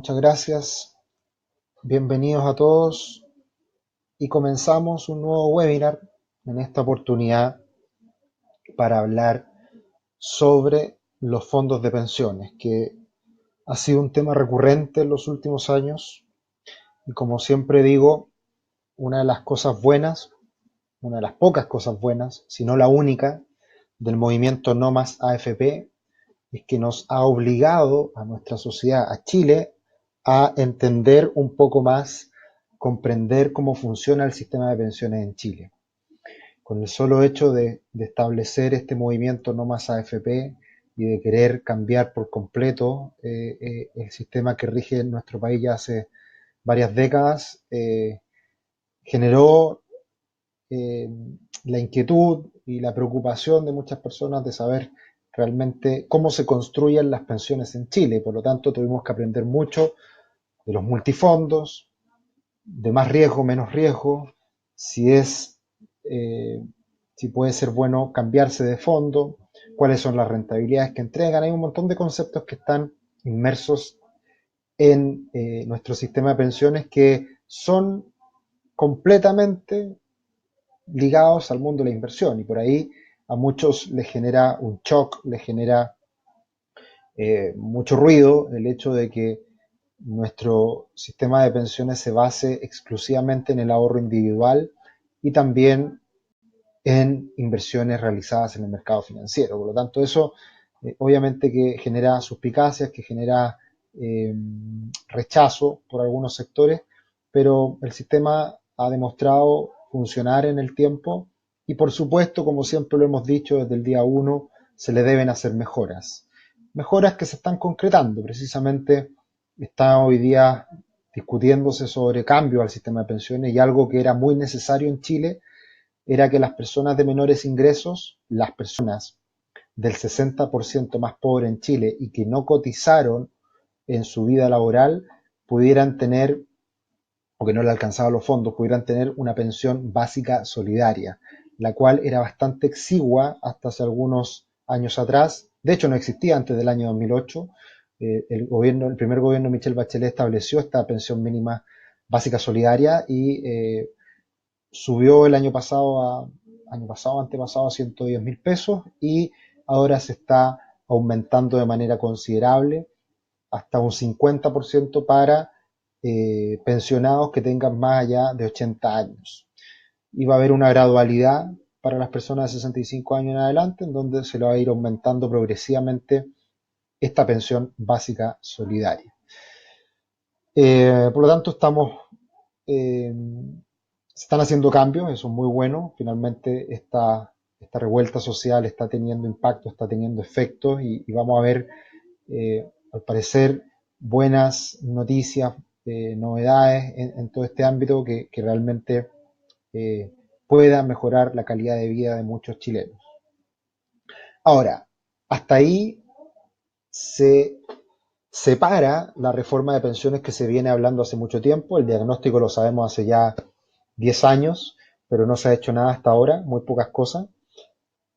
Muchas gracias, bienvenidos a todos y comenzamos un nuevo webinar en esta oportunidad para hablar sobre los fondos de pensiones, que ha sido un tema recurrente en los últimos años y como siempre digo, una de las cosas buenas, una de las pocas cosas buenas, si no la única, del movimiento No Más AFP es que nos ha obligado a nuestra sociedad, a Chile, a entender un poco más, comprender cómo funciona el sistema de pensiones en Chile. Con el solo hecho de establecer este movimiento No Más AFP y de querer cambiar por completo el sistema que rige en nuestro país ya hace varias décadas, generó eh, la inquietud y la preocupación de muchas personas de saber realmente cómo se construyen las pensiones en Chile. Por lo tanto, tuvimos que aprender mucho de los multifondos, de más riesgo, menos riesgo, si es, eh, si puede ser bueno cambiarse de fondo, cuáles son las rentabilidades que entregan. Hay un montón de conceptos que están inmersos en nuestro sistema de pensiones que son completamente ligados al mundo de la inversión y por ahí a muchos les genera un shock, les genera mucho ruido el hecho de que nuestro sistema de pensiones se base exclusivamente en el ahorro individual y también en inversiones realizadas en el mercado financiero. Por lo tanto, eso obviamente que genera suspicacias, que genera eh, rechazo por algunos sectores, pero el sistema ha demostrado funcionar en el tiempo y por supuesto, como siempre lo hemos dicho desde el día uno, se le deben hacer mejoras. Mejoras que se están concretando. Precisamente está hoy día discutiéndose sobre cambio al sistema de pensiones y algo que era muy necesario en Chile era que las personas de menores ingresos, las personas del 60% más pobre en Chile y que no cotizaron en su vida laboral, pudieran tener, o que no le alcanzaban los fondos, pudieran tener una pensión básica solidaria, la cual era bastante exigua hasta hace algunos años atrás. De hecho, no existía antes del año 2008. El primer gobierno de Michelle Bachelet estableció esta pensión mínima básica solidaria y subió el año pasado, antepasado a 110.000 pesos y ahora se está aumentando de manera considerable hasta un 50% para pensionados que tengan más allá de 80 años. Y va a haber una gradualidad para las personas de 65 años en adelante, en donde se lo va a ir aumentando progresivamente esta pensión básica solidaria. Por lo tanto, eh, se están haciendo cambios, eso es muy bueno. Finalmente, esta revuelta social está teniendo impacto, está teniendo efectos y vamos a ver, al parecer, buenas noticias, novedades en todo este ámbito que realmente eh, pueda mejorar la calidad de vida de muchos chilenos. Ahora, hasta ahí se separa la reforma de pensiones que se viene hablando hace mucho tiempo. El diagnóstico lo sabemos hace ya 10 años, pero no se ha hecho nada hasta ahora, muy pocas cosas.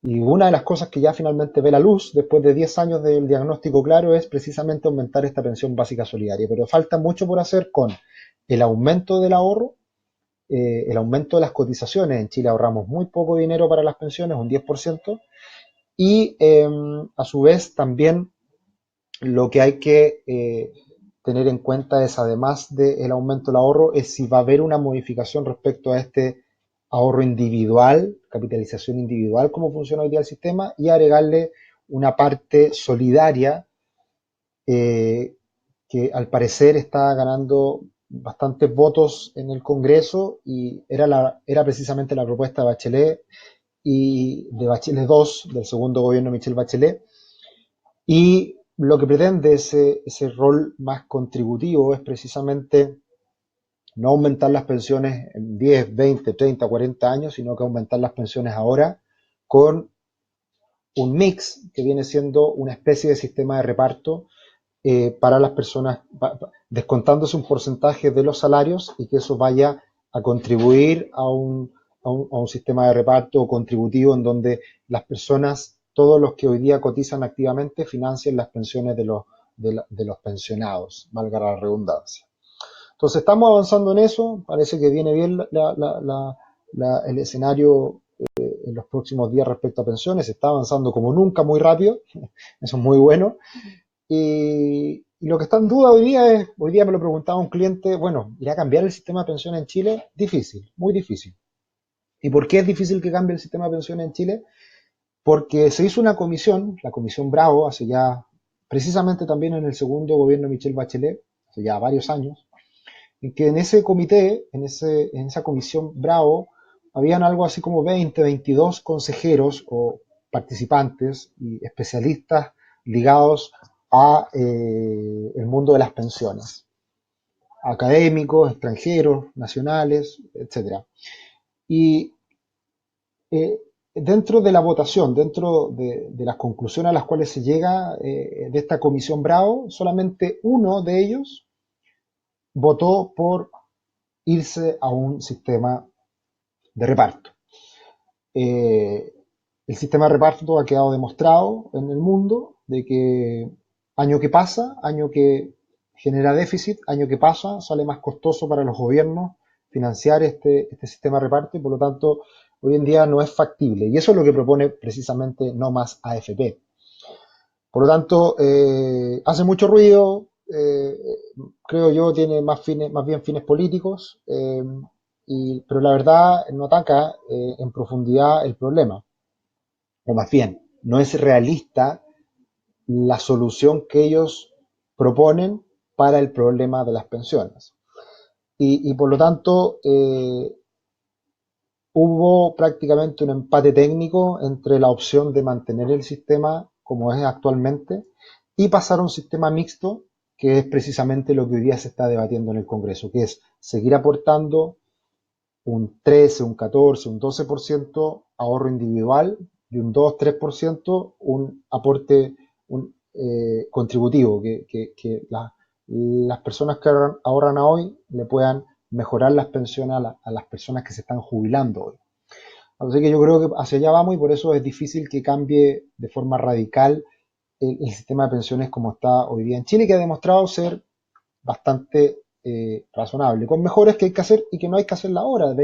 Y una de las cosas que ya finalmente ve la luz después de 10 años del diagnóstico claro es precisamente aumentar esta pensión básica solidaria. Pero falta mucho por hacer con el aumento del ahorro, el aumento de las cotizaciones. En Chile ahorramos muy poco dinero para las pensiones, un 10%, y a su vez también lo que hay que tener en cuenta es, además del aumento del ahorro, es si va a haber una modificación respecto a este ahorro individual, capitalización individual, cómo funciona hoy día el sistema, y agregarle una parte solidaria eh, que al parecer está ganando bastantes votos en el Congreso y era precisamente la propuesta de Bachelet y de Bachelet 2, del segundo gobierno de Michelle Bachelet, y lo que pretende ese rol más contributivo es precisamente no aumentar las pensiones en 10, 20, 30, 40 años, sino que aumentar las pensiones ahora con un mix que viene siendo una especie de sistema de reparto para las personas, descontándose un porcentaje de los salarios y que eso vaya a contribuir a un sistema de reparto contributivo en donde las personas, todos los que hoy día cotizan activamente, financien las pensiones de los pensionados, valga la redundancia. Entonces estamos avanzando en eso, parece que viene bien el escenario en los próximos días respecto a pensiones, se está avanzando como nunca muy rápido, eso es muy bueno. Y lo que está en duda hoy día es, hoy día me lo preguntaba un cliente, bueno, ¿irá a cambiar el sistema de pensiones en Chile? Difícil, muy difícil. ¿Y por qué es difícil que cambie el sistema de pensiones en Chile? Porque se hizo una comisión, la Comisión Bravo, hace ya, precisamente también en el segundo gobierno de Michelle Bachelet, hace ya varios años, en que en ese comité, en esa comisión Bravo, habían algo así como 20, 22 consejeros o participantes y especialistas ligados a el mundo de las pensiones, académicos, extranjeros, nacionales, etcétera. Y eh, dentro de la votación, dentro de las conclusiones a las cuales se llega de esta comisión Bravo, solamente uno de ellos votó por irse a un sistema de reparto. Eh, el sistema de reparto ha quedado demostrado en el mundo de que año que pasa, año que genera déficit, año que pasa, sale más costoso para los gobiernos financiar este sistema de reparto y por lo tanto hoy en día no es factible. Y eso es lo que propone precisamente No Más AFP. Por lo tanto, hace mucho ruido, creo yo, tiene más bien fines políticos, pero la verdad no ataca en profundidad el problema, o más bien, no es realista la solución que ellos proponen para el problema de las pensiones. Y por lo tanto, hubo prácticamente un empate técnico entre la opción de mantener el sistema como es actualmente y pasar a un sistema mixto, que es precisamente lo que hoy día se está debatiendo en el Congreso, que es seguir aportando un 13, un 14, un 12% ahorro individual y un 2-3% un aporte contributivo, que las personas que ahorran hoy le puedan mejorar las pensiones a las personas que se están jubilando hoy. Así que yo creo que hacia allá vamos y por eso es difícil que cambie de forma radical el sistema de pensiones como está hoy día en Chile, que ha demostrado ser bastante razonable, con mejores que hay que hacer y que no hay que hacerla ahora.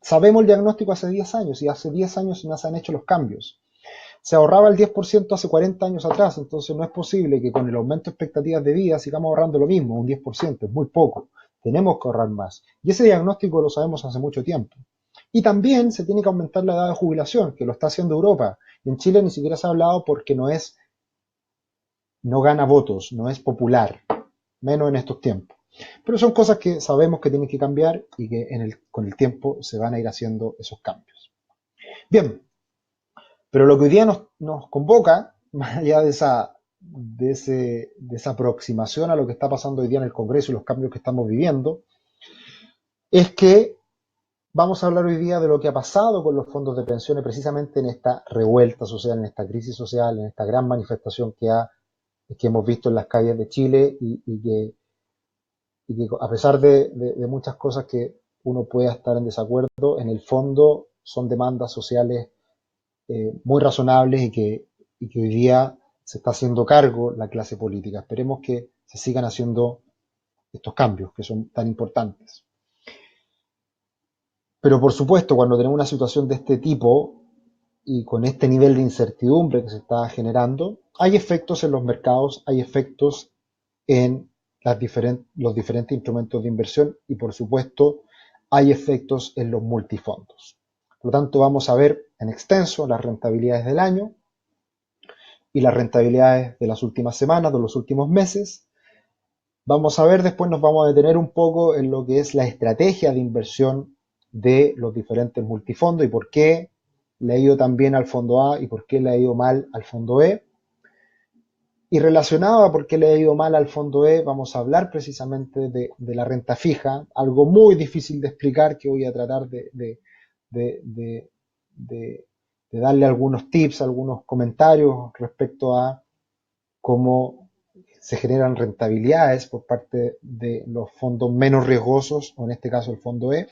Sabemos el diagnóstico hace 10 años y hace 10 años no se han hecho los cambios. Se ahorraba el 10% hace 40 años atrás, entonces no es posible que con el aumento de expectativas de vida sigamos ahorrando lo mismo, un 10%, es muy poco. Tenemos que ahorrar más. Y ese diagnóstico lo sabemos hace mucho tiempo. Y también se tiene que aumentar la edad de jubilación, que lo está haciendo Europa. Y en Chile ni siquiera se ha hablado porque no gana votos, no es popular, menos en estos tiempos. Pero son cosas que sabemos que tienen que cambiar y que con el tiempo se van a ir haciendo esos cambios. Bien, pero lo que hoy día nos convoca, más allá de esa aproximación a lo que está pasando hoy día en el Congreso y los cambios que estamos viviendo, es que vamos a hablar hoy día de lo que ha pasado con los fondos de pensiones precisamente en esta revuelta social, en esta crisis social, en esta gran manifestación que hemos visto en las calles de Chile y que a pesar de muchas cosas que uno pueda estar en desacuerdo, en el fondo son demandas sociales muy razonables y que hoy día se está haciendo cargo la clase política. Esperemos que se sigan haciendo estos cambios que son tan importantes. Pero por supuesto, cuando tenemos una situación de este tipo y con este nivel de incertidumbre que se está generando, hay efectos en los mercados, hay efectos en los diferentes instrumentos de inversión y por supuesto hay efectos en los multifondos. Por lo tanto, vamos a ver en extenso las rentabilidades del año y las rentabilidades de las últimas semanas, de los últimos meses. Vamos a ver, después nos vamos a detener un poco en lo que es la estrategia de inversión de los diferentes multifondos y por qué le ha ido tan bien al fondo A y por qué le ha ido mal al fondo B. Y relacionado a por qué le ha ido mal al fondo E, vamos a hablar precisamente de la renta fija, algo muy difícil de explicar que voy a tratar de, de- de darle algunos tips, algunos comentarios respecto a cómo se generan rentabilidades por parte de los fondos menos riesgosos, o en este caso el fondo E.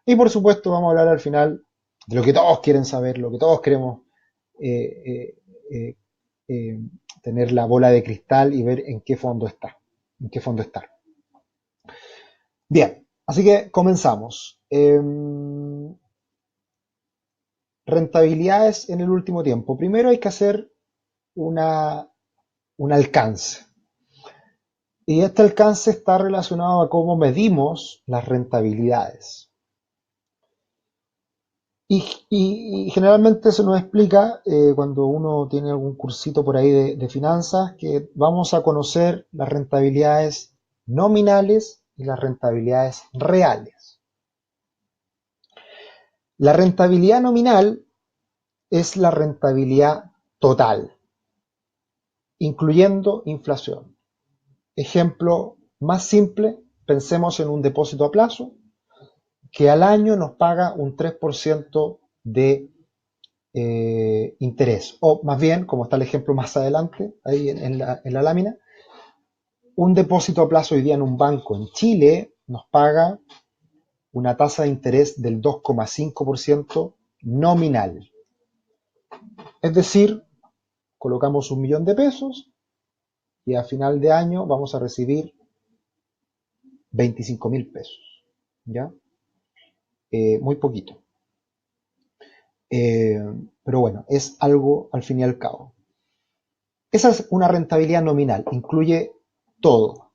Y por supuesto vamos a hablar al final de lo que todos quieren saber, lo que todos queremos eh, eh, eh, tener la bola de cristal y ver en qué fondo está, en qué fondo está. Bien, así que comenzamos. Rentabilidades en el último tiempo. Primero hay que hacer un alcance. Y este alcance está relacionado a cómo medimos las rentabilidades. Y generalmente se nos explica cuando uno tiene algún cursito por ahí de finanzas que vamos a conocer las rentabilidades nominales y las rentabilidades reales. La rentabilidad nominal es la rentabilidad total, incluyendo inflación. Ejemplo más simple, pensemos en un depósito a plazo que al año nos paga un 3% de interés. O más bien, como está el ejemplo más adelante, ahí en la lámina, un depósito a plazo hoy día en un banco en Chile nos paga una tasa de interés del 2,5% nominal. Es decir, colocamos 1.000.000 de pesos y a final de año vamos a recibir 25.000 pesos. ¿Ya? Muy poquito. Pero bueno, es algo al fin y al cabo. Esa es una rentabilidad nominal, incluye todo,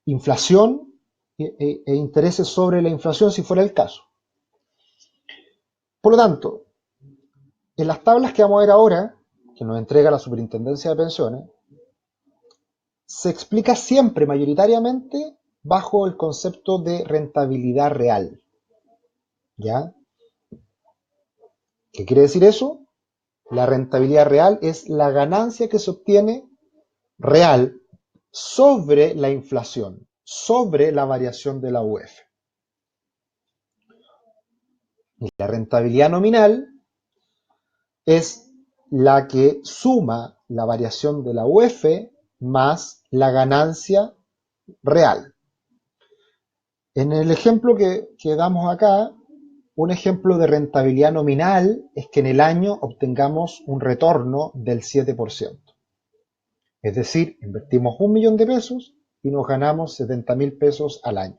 inflación e intereses sobre la inflación si fuera el caso. Por lo tanto, en las tablas que vamos a ver ahora, que nos entrega la Superintendencia de Pensiones, se explica siempre mayoritariamente bajo el concepto de rentabilidad real. ¿Ya? ¿Qué quiere decir eso? La rentabilidad real es la ganancia que se obtiene real sobre la inflación, sobre la variación de la UF. Y la rentabilidad nominal es la que suma la variación de la UF más la ganancia real. En el ejemplo que damos acá, un ejemplo de rentabilidad nominal es que en el año obtengamos un retorno del 7%. Es decir, invertimos 1.000.000 de pesos y nos ganamos 70.000 pesos al año.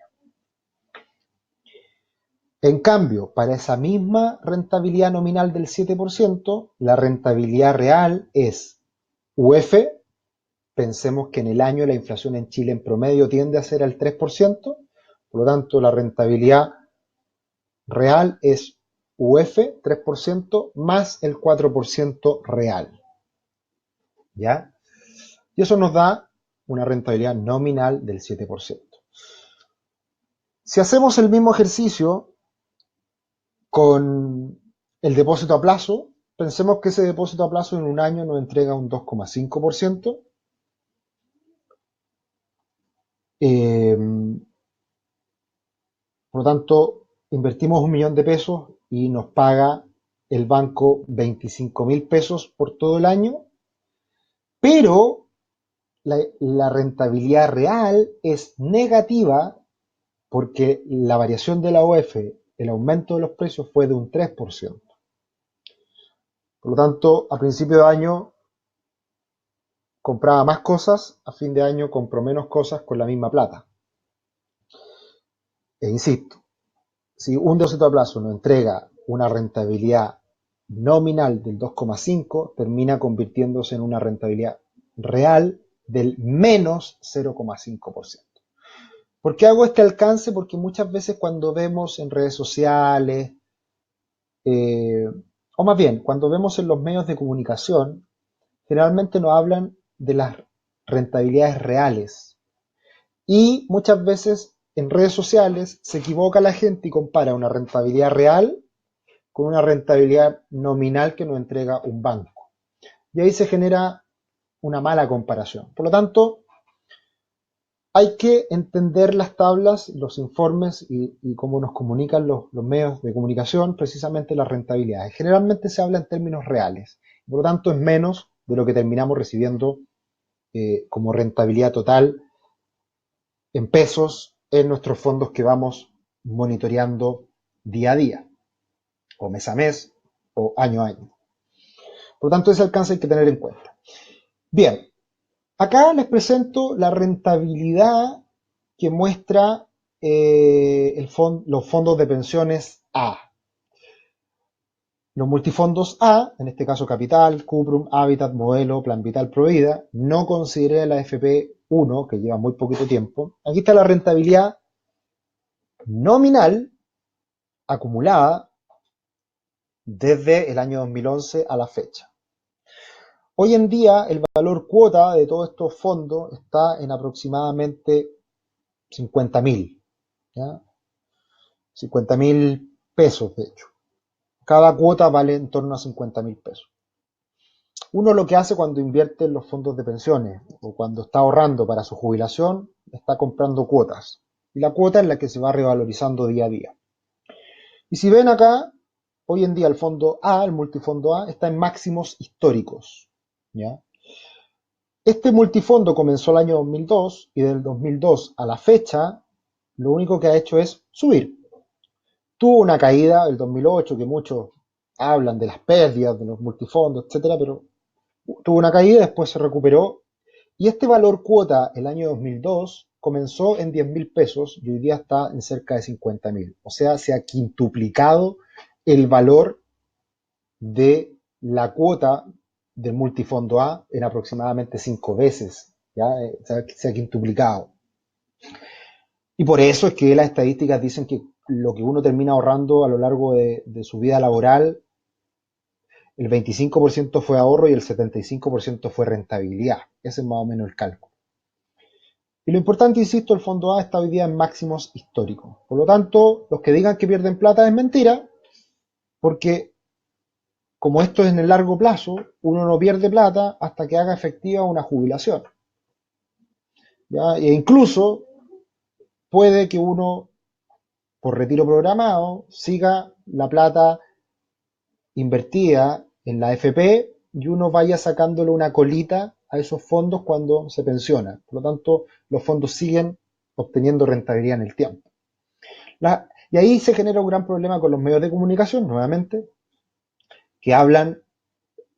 En cambio, para esa misma rentabilidad nominal del 7%, la rentabilidad real es UF. Pensemos que en el año la inflación en Chile en promedio tiende a ser al 3%, por lo tanto la rentabilidad real es UF, 3%, más el 4% real. ¿Ya? Y eso nos da una rentabilidad nominal del 7%. Si hacemos el mismo ejercicio con el depósito a plazo, pensemos que ese depósito a plazo en un año nos entrega un 2,5%. Por lo tanto, invertimos 1.000.000 de pesos y nos paga el banco 25.000 pesos por todo el año, pero la rentabilidad real es negativa porque la variación de la OF, el aumento de los precios fue de un 3%. Por lo tanto, a principio de año compraba más cosas, a fin de año compro menos cosas con la misma plata. E insisto, si un depósito a plazo nos entrega una rentabilidad nominal del 2,5, termina convirtiéndose en una rentabilidad real del menos 0,5%. ¿Por qué hago este alcance? Porque muchas veces cuando vemos en redes sociales, eh, o más bien, cuando vemos en los medios de comunicación, generalmente nos hablan de las rentabilidades reales. Y muchas veces en redes sociales se equivoca la gente y compara una rentabilidad real con una rentabilidad nominal que nos entrega un banco. Y ahí se genera una mala comparación. Por lo tanto, hay que entender las tablas, los informes y cómo nos comunican los medios de comunicación, precisamente las rentabilidades. Generalmente se habla en términos reales, por lo tanto es menos de lo que terminamos recibiendo como rentabilidad total en pesos en nuestros fondos que vamos monitoreando día a día, o mes a mes, o año a año. Por lo tanto, ese alcance hay que tener en cuenta. Bien, Acá les presento la rentabilidad que muestra los fondos de pensiones A. Los multifondos A, en este caso Capital, Cuprum, Habitat, Modelo, Plan Vital, Provida, no consideré la FP1, que lleva muy poquito tiempo. Aquí está la rentabilidad nominal acumulada desde el año 2011 a la fecha. Hoy en día el valor cuota de todos estos fondos está en aproximadamente 50.000, ¿ya? 50.000 pesos, de hecho. Cada cuota vale en torno a 50.000 pesos. Uno lo que hace cuando invierte en los fondos de pensiones o cuando está ahorrando para su jubilación, está comprando cuotas. Y la cuota es la que se va revalorizando día a día. Y si ven acá, hoy en día el fondo A, el multifondo A, está en máximos históricos, ¿ya? Este multifondo comenzó el año 2002 y del 2002 a la fecha lo único que ha hecho es subir. Tuvo una caída el 2008 que muchos hablan de las pérdidas de los multifondos, etcétera, pero tuvo una caída y después se recuperó. Y este valor cuota el año 2002 comenzó en 10.000 pesos y hoy día está en cerca de 50.000. O sea, se ha quintuplicado el valor de la cuota del multifondo A en aproximadamente 5 veces. ¿Ya? Se ha quintuplicado. Y por eso es que las estadísticas dicen que lo que uno termina ahorrando a lo largo de su vida laboral, el 25% fue ahorro y el 75% fue rentabilidad. Ese es más o menos el cálculo. Y lo importante, insisto, el fondo A está hoy día en máximos históricos. Por lo tanto, los que digan que pierden plata es mentira, porque como esto es en el largo plazo, uno no pierde plata hasta que haga efectiva una jubilación. ¿Ya? E incluso puede que uno, por retiro programado, siga la plata invertida en la FP y uno vaya sacándole una colita a esos fondos cuando se pensiona. Por lo tanto, los fondos siguen obteniendo rentabilidad en el tiempo. Y ahí se genera un gran problema con los medios de comunicación, nuevamente, que hablan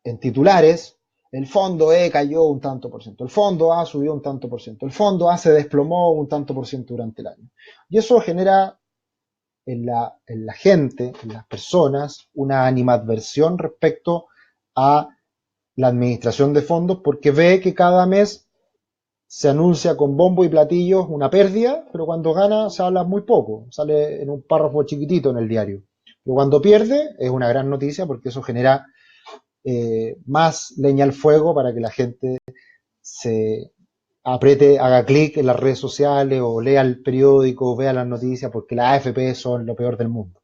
en titulares: el fondo E cayó un tanto por ciento, el fondo A subió un tanto por ciento, el fondo A se desplomó un tanto por ciento durante el año. Y eso genera en la gente, en las personas, una animadversión respecto a la administración de fondos porque ve que cada mes se anuncia con bombo y platillos una pérdida, pero cuando gana se habla muy poco, sale en un párrafo chiquitito en el diario. Pero cuando pierde es una gran noticia porque eso genera más leña al fuego para que la gente se apriete, haga clic en las redes sociales o lea el periódico, vea las noticias, porque las AFP son lo peor del mundo.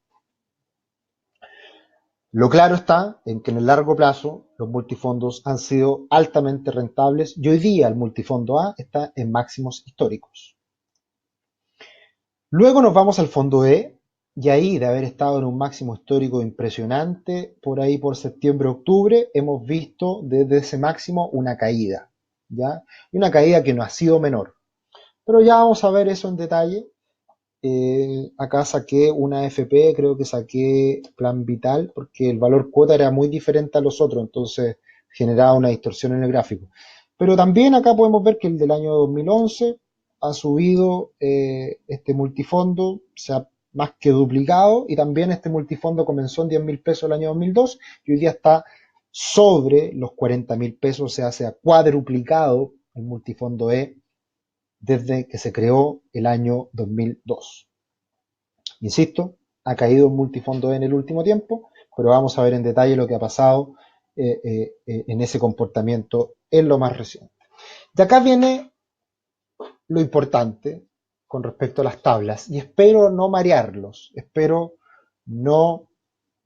Lo claro está en que en el largo plazo los multifondos han sido altamente rentables y hoy día el multifondo A está en máximos históricos. Luego nos vamos al fondo E y ahí de haber estado en un máximo histórico impresionante, por ahí por septiembre-octubre, hemos visto desde ese máximo una caída, ¿ya? Y una caída que no ha sido menor. Pero ya vamos a ver eso en detalle. Acá saqué una FP, creo que saqué Plan Vital, porque el valor cuota era muy diferente a los otros, entonces generaba una distorsión en el gráfico. Pero también acá podemos ver que el del año 2011 ha subido este multifondo, se ha más que duplicado, y también este multifondo comenzó en 10.000 pesos el año 2002 y hoy día está sobre los 40.000 pesos, o sea, se ha cuadruplicado el multifondo E desde que se creó el año 2002. Insisto, ha caído un multifondo en el último tiempo, pero vamos a ver en detalle lo que ha pasado en ese comportamiento en lo más reciente. De acá viene lo importante con respecto a las tablas, y espero no marearlos, espero no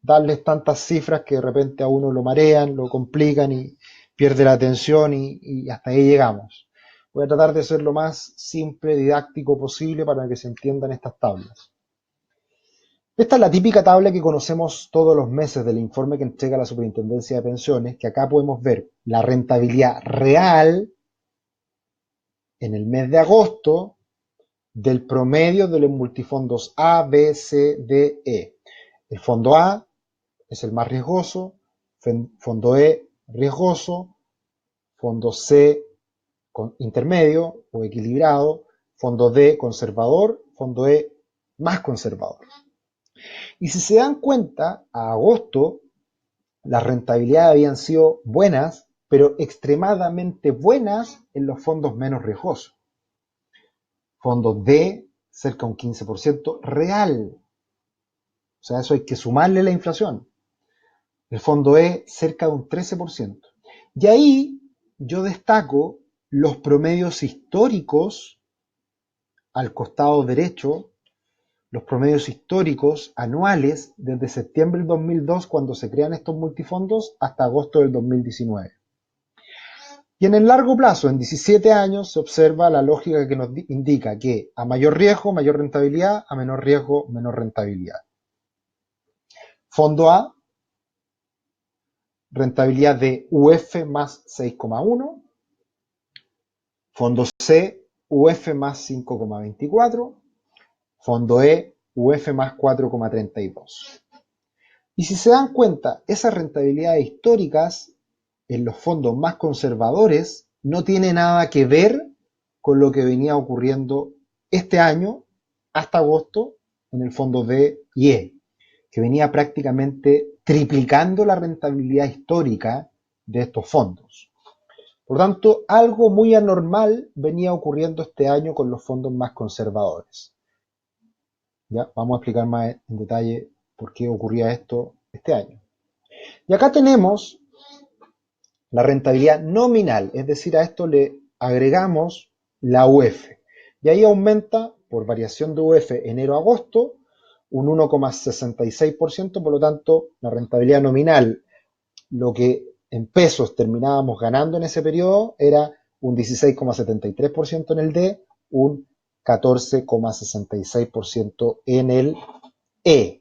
darles tantas cifras que de repente a uno lo marean, lo complican y pierde la atención y hasta ahí llegamos. Voy a tratar de ser lo más simple, didáctico posible para que se entiendan estas tablas. Esta es la típica tabla que conocemos todos los meses del informe que entrega la Superintendencia de Pensiones, que acá podemos ver la rentabilidad real en el mes de agosto del promedio de los multifondos A, B, C, D, E. El fondo A es el más riesgoso, fondo E riesgoso, fondo C intermedio o equilibrado, fondo D conservador, fondo E más conservador. Y si se dan cuenta, a agosto las rentabilidades habían sido buenas, pero extremadamente buenas en los fondos menos riesgosos. Fondos D cerca de un 15% real. O sea, eso hay que sumarle la inflación. El fondo E cerca de un 13%. Y ahí yo destaco los promedios históricos al costado derecho, los promedios históricos anuales desde septiembre del 2002, cuando se crean estos multifondos, hasta agosto del 2019. Y en el largo plazo, en 17 años, se observa la lógica que nos indica que a mayor riesgo, mayor rentabilidad, a menor riesgo, menor rentabilidad. Fondo A, rentabilidad de UF más 6,1. Fondo C, UF más 5,24. Fondo E, UF más 4,32. Y si se dan cuenta, esas rentabilidades históricas en los fondos más conservadores no tiene nada que ver con lo que venía ocurriendo este año hasta agosto en el fondo D y E, que venía prácticamente triplicando la rentabilidad histórica de estos fondos. Por lo tanto, algo muy anormal venía ocurriendo este año con los fondos más conservadores. Ya, vamos a explicar más en detalle por qué ocurría esto este año. Y acá tenemos la rentabilidad nominal, es decir, a esto le agregamos la UF. Y ahí aumenta, por variación de UF enero-agosto, un 1,66%, por lo tanto, la rentabilidad nominal, lo que en pesos terminábamos ganando en ese periodo, era un 16,73% en el D, un 14,66% en el E.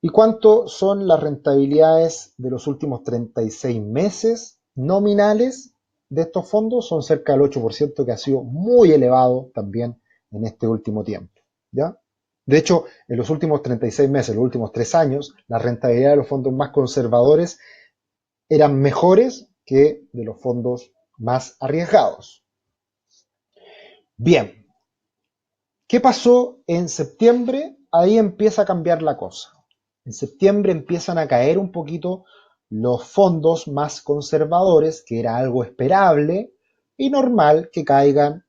¿Y cuánto son las rentabilidades de los últimos 36 meses nominales de estos fondos? Son cerca del 8%, que ha sido muy elevado también en este último tiempo, ¿ya? De hecho, en los últimos 36 meses, los últimos 3 años, la rentabilidad de los fondos más conservadores eran mejores que de los fondos más arriesgados. Bien, ¿qué pasó en septiembre? Ahí empieza a cambiar la cosa. En septiembre empiezan a caer un poquito los fondos más conservadores, que era algo esperable y normal que caigan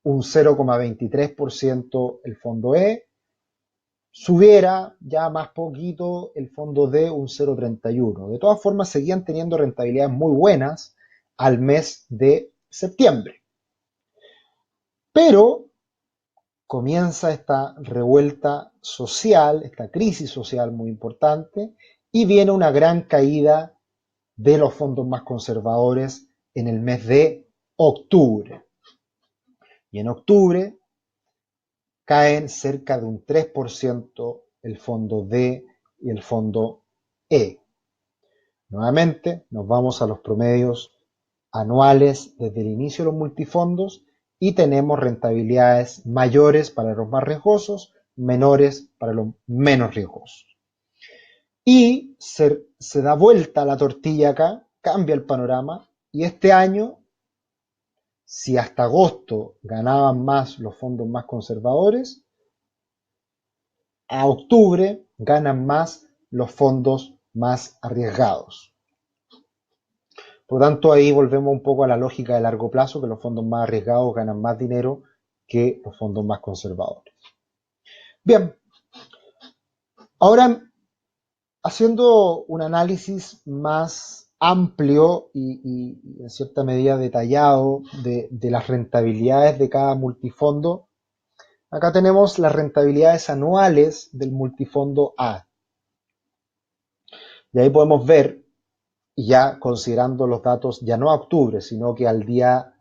un 0,23% el fondo E, subiera ya más poquito el fondo D un 0,31. De todas formas, seguían teniendo rentabilidades muy buenas al mes de septiembre. Pero comienza esta revuelta social, esta crisis social muy importante, y viene una gran caída de los fondos más conservadores en el mes de octubre. Y en octubre caen cerca de un 3% el fondo D y el fondo E. Nuevamente nos vamos a los promedios anuales desde el inicio de los multifondos y tenemos rentabilidades mayores para los más riesgosos, menores para los menos riesgosos. Y se da vuelta la tortilla acá, cambia el panorama, y este año, si hasta agosto ganaban más los fondos más conservadores, a octubre ganan más los fondos más arriesgados. Por lo tanto, ahí volvemos un poco a la lógica de largo plazo, que los fondos más arriesgados ganan más dinero que los fondos más conservadores. Bien, ahora haciendo un análisis más amplio y en cierta medida detallado de las rentabilidades de cada multifondo, acá tenemos las rentabilidades anuales del multifondo A. Y ahí podemos ver, ya considerando los datos ya no a octubre, sino que al día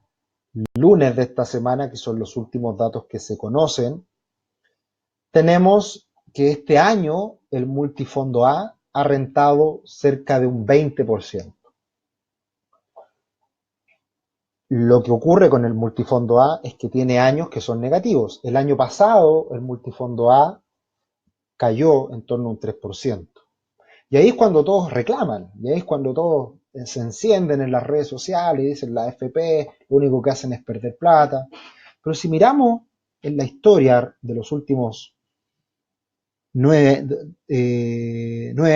lunes de esta semana, que son los últimos datos que se conocen, tenemos que este año el multifondo A ha rentado cerca de un 20%. Lo que ocurre con el multifondo A es que tiene años que son negativos. El año pasado el multifondo A cayó en torno a un 3%. Y ahí es cuando todos reclaman, y ahí es cuando todos se encienden en las redes sociales y dicen la AFP, lo único que hacen es perder plata. Pero si miramos en la historia de los últimos 9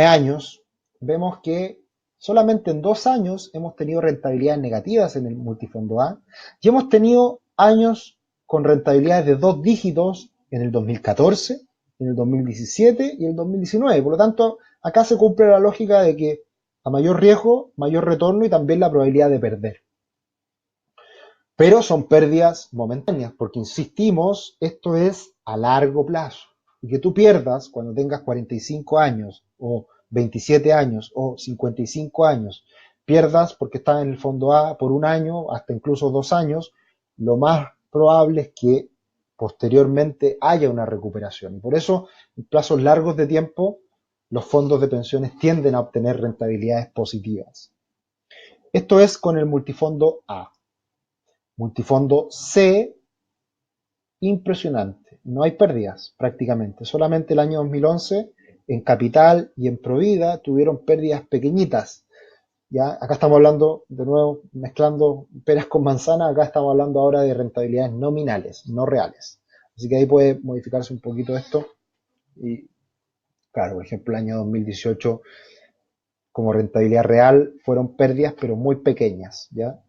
años, vemos que solamente en 2 años hemos tenido rentabilidades negativas en el multifondo A y hemos tenido años con rentabilidades de 2 dígitos en el 2014, en el 2017 y el 2019. Por lo tanto, acá se cumple la lógica de que a mayor riesgo, mayor retorno y también la probabilidad de perder. Pero son pérdidas momentáneas, porque insistimos, esto es a largo plazo. Y que tú pierdas cuando tengas 45 años, o 27 años, o 55 años, pierdas porque estás en el fondo A por un año, hasta incluso 2 años, lo más probable es que posteriormente haya una recuperación. Y por eso, en plazos largos de tiempo, los fondos de pensiones tienden a obtener rentabilidades positivas. Esto es con el multifondo A. Multifondo C, impresionante. No hay pérdidas prácticamente. Solamente el año 2011 en Capital y en Provida tuvieron pérdidas pequeñitas. Ya, acá estamos hablando, de nuevo, mezclando peras con manzanas, acá estamos hablando ahora de rentabilidades nominales, no reales. Así que ahí puede modificarse un poquito esto. Y claro, por ejemplo, el año 2018 como rentabilidad real fueron pérdidas, pero muy pequeñas, ¿ya?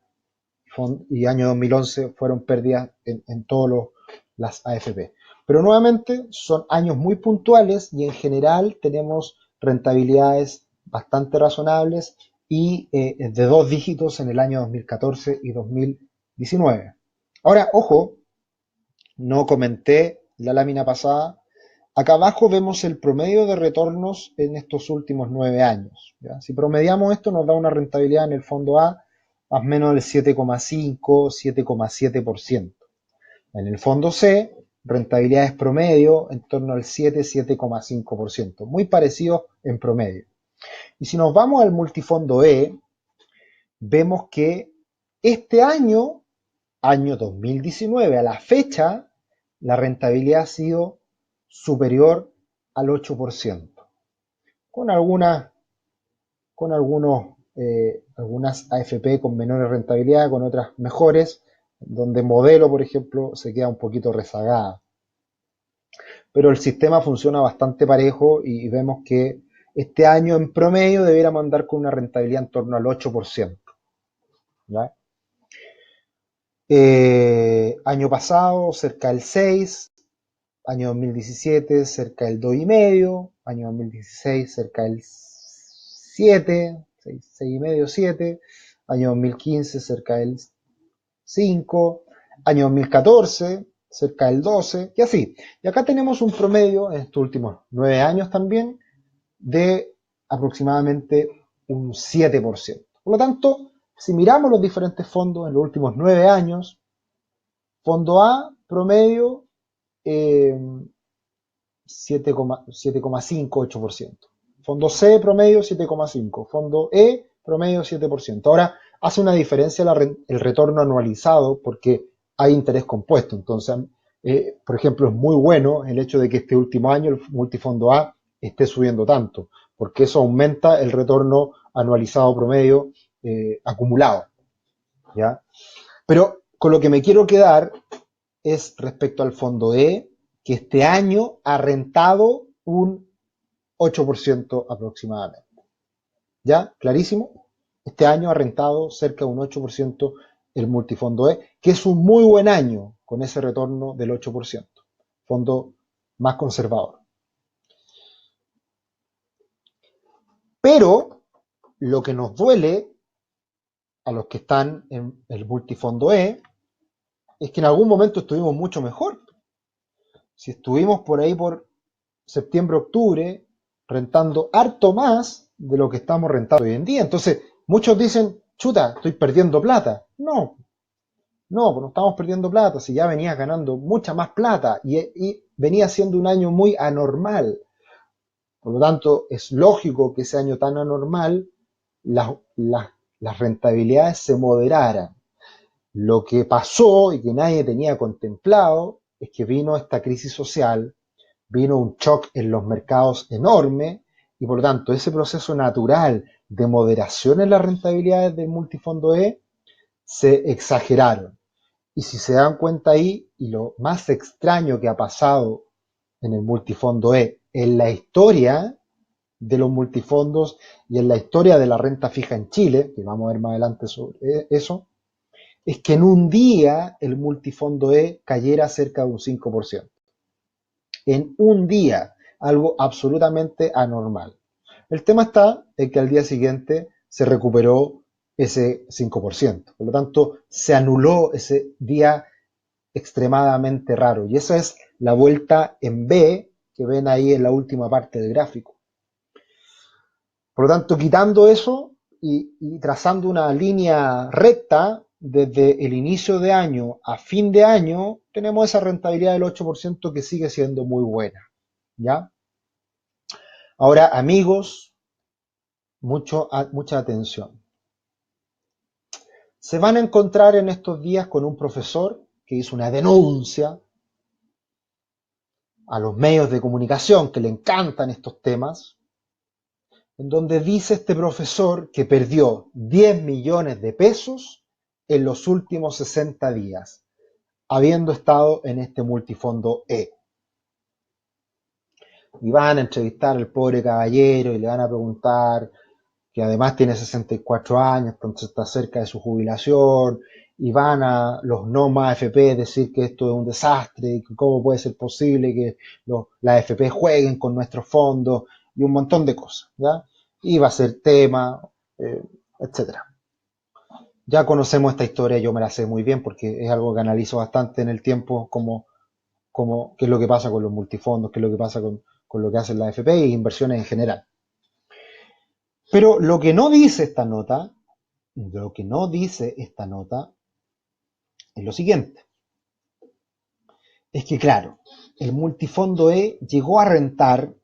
Y año 2011 fueron pérdidas en todas las AFP. Pero nuevamente son años muy puntuales y en general tenemos rentabilidades bastante razonables y de 2 dígitos en el año 2014 y 2019. Ahora, ojo, no comenté la lámina pasada. Acá abajo vemos el promedio de retornos en estos últimos 9 años. ¿Ya? Si promediamos esto nos da una rentabilidad en el fondo A más o menos del 7,5, 7,7%. En el fondo C, rentabilidades promedio en torno al 7, 7,5%. Muy parecido en promedio. Y si nos vamos al multifondo E, vemos que este año 2019, a la fecha, la rentabilidad ha sido superior al 8%, con algunas AFP con menores rentabilidad, con otras mejores, donde Modelo, por ejemplo, se queda un poquito rezagada. Pero el sistema funciona bastante parejo y vemos que este año en promedio debiéramos andar con una rentabilidad en torno al 8%. ¿Ya? Año pasado cerca del 6%, año 2017 cerca del 2,5%, año 2016 cerca del 7%, 6,5, 7%, año 2015 cerca del 5%, año 2014 cerca del 12%, y así. Y acá tenemos un promedio en estos últimos 9 años también de aproximadamente un 7%. Por lo tanto, si miramos los diferentes fondos en los últimos 9 años, fondo A promedio 7,5, 8%. Fondo C promedio 7,5%. Fondo E promedio 7%. Ahora hace una diferencia el retorno anualizado porque hay interés compuesto. Entonces, por ejemplo, es muy bueno el hecho de que este último año el multifondo A esté subiendo tanto, porque eso aumenta el retorno anualizado promedio acumulado. ¿Ya? Pero con lo que me quiero quedar es respecto al fondo E, que este año ha rentado un 8% aproximadamente. ¿Ya? ¿Clarísimo? Este año ha rentado cerca de un 8% el multifondo E, que es un muy buen año con ese retorno del 8%. Fondo más conservador. Pero lo que nos duele a los que están en el multifondo E es que en algún momento estuvimos mucho mejor. Si estuvimos por ahí por septiembre, octubre, rentando harto más de lo que estamos rentando hoy en día. Entonces, muchos dicen, chuta, estoy perdiendo plata. No, no, pues no estamos perdiendo plata, si ya venías ganando mucha más plata y venía siendo un año muy anormal. Por lo tanto, es lógico que ese año tan anormal las rentabilidades se moderaran. Lo que pasó y que nadie tenía contemplado es que vino esta crisis social, vino un shock en los mercados enorme y por lo tanto ese proceso natural de moderación en las rentabilidades del multifondo E se exageraron. Y si se dan cuenta ahí, y lo más extraño que ha pasado en el multifondo E, en la historia de los multifondos y en la historia de la renta fija en Chile, que vamos a ver más adelante sobre eso, es que en un día el multifondo E cayera cerca de un 5%. En un día, algo absolutamente anormal. El tema está en que al día siguiente se recuperó ese 5%. Por lo tanto, se anuló ese día extremadamente raro. Y esa es la vuelta en B que ven ahí en la última parte del gráfico. Por lo tanto, quitando eso y trazando una línea recta desde el inicio de año a fin de año, tenemos esa rentabilidad del 8% que sigue siendo muy buena. ¿Ya? Ahora, amigos, mucha atención. Se van a encontrar en estos días con un profesor que hizo una denuncia a los medios de comunicación que le encantan estos temas, en donde dice este profesor que perdió 10 millones de pesos en los últimos 60 días, habiendo estado en este multifondo E. Y van a entrevistar al pobre caballero y le van a preguntar, que además tiene 64 años, entonces está cerca de su jubilación, y van a los no más AFP decir que esto es un desastre, y que cómo puede ser posible que las AFP jueguen con nuestros fondos, y un montón de cosas, ¿ya? Y va a ser tema, eh, etcétera. Ya conocemos esta historia, yo me la sé muy bien porque es algo que analizo bastante en el tiempo, qué es lo que pasa con los multifondos, qué es lo que pasa con lo que hacen las AFP e inversiones en general. Pero lo que no dice esta nota, es lo siguiente. Es que, claro, el multifondo E llegó a rentar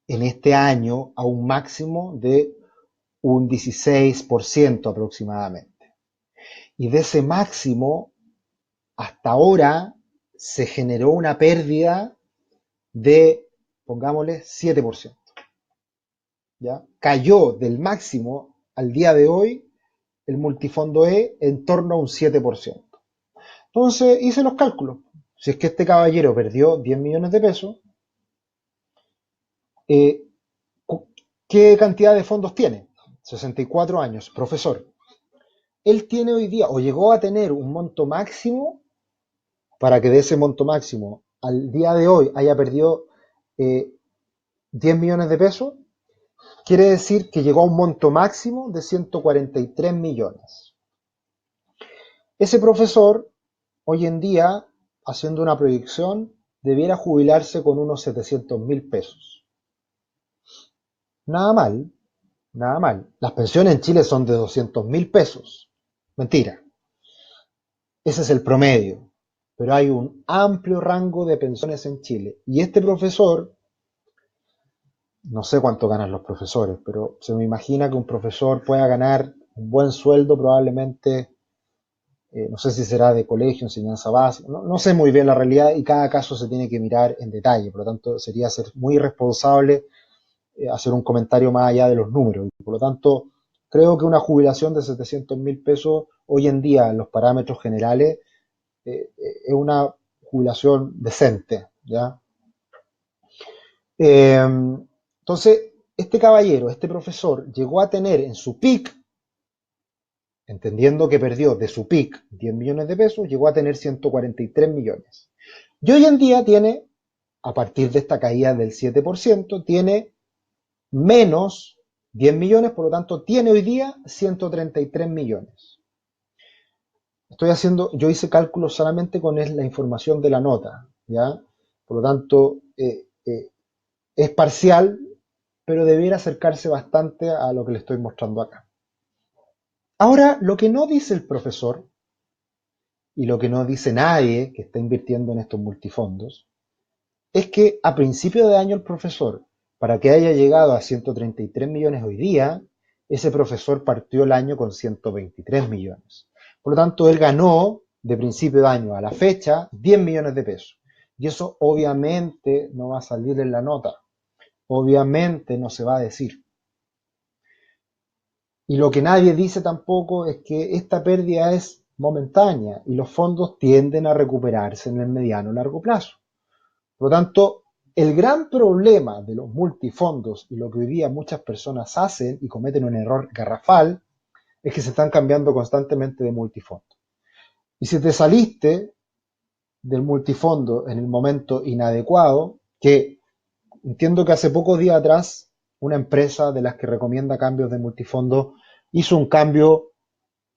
en este año a un máximo de un 16% aproximadamente. Y de ese máximo, hasta ahora, se generó una pérdida de, pongámosle, 7%. ¿Ya? Cayó del máximo al día de hoy el multifondo E en torno a un 7%. Entonces hice los cálculos. Si es que este caballero perdió 10 millones de pesos, eh, ¿qué cantidad de fondos tiene? 64 años, profesor. Él tiene hoy día, o llegó a tener un monto máximo, para que de ese monto máximo al día de hoy haya perdido 10 millones de pesos, quiere decir que llegó a un monto máximo de 143 millones. Ese profesor, hoy en día, haciendo una proyección, debiera jubilarse con unos 700.000 pesos. Nada mal, nada mal. Las pensiones en Chile son de 200.000 pesos. Mentira. Ese es el promedio. Pero hay un amplio rango de pensiones en Chile. Y este profesor, no sé cuánto ganan los profesores, pero se me imagina que un profesor pueda ganar un buen sueldo probablemente, no sé si será de colegio, enseñanza básica, no sé muy bien la realidad y cada caso se tiene que mirar en detalle. Por lo tanto, sería ser muy irresponsable hacer un comentario más allá de los números. Por lo tanto, creo que una jubilación de 700.000 pesos hoy en día en los parámetros generales es una jubilación decente, ¿ya? Entonces, este caballero, este profesor, llegó a tener en su peak, entendiendo que perdió de su peak 10 millones de pesos, llegó a tener 143 millones. Y hoy en día tiene, a partir de esta caída del 7%, tiene menos 10 millones, por lo tanto tiene hoy día 133 millones. Yo hice cálculos solamente con la información de la nota, ¿ya? Por lo tanto, es parcial, pero debiera acercarse bastante a lo que le estoy mostrando acá. Ahora, lo que no dice el profesor, y lo que no dice nadie que está invirtiendo en estos multifondos, es que a principio de año el profesor, para que haya llegado a 133 millones hoy día, ese profesor partió el año con 123 millones. Por lo tanto, él ganó de principio de año a la fecha 10 millones de pesos. Y eso obviamente no va a salir en la nota. Obviamente no se va a decir. Y lo que nadie dice tampoco es que esta pérdida es momentánea y los fondos tienden a recuperarse en el mediano o largo plazo. Por lo tanto, el gran problema de los multifondos y lo que hoy día muchas personas hacen y cometen un error garrafal es que se están cambiando constantemente de multifondo. Y si te saliste del multifondo en el momento inadecuado, que entiendo que hace pocos días atrás una empresa de las que recomienda cambios de multifondo hizo un cambio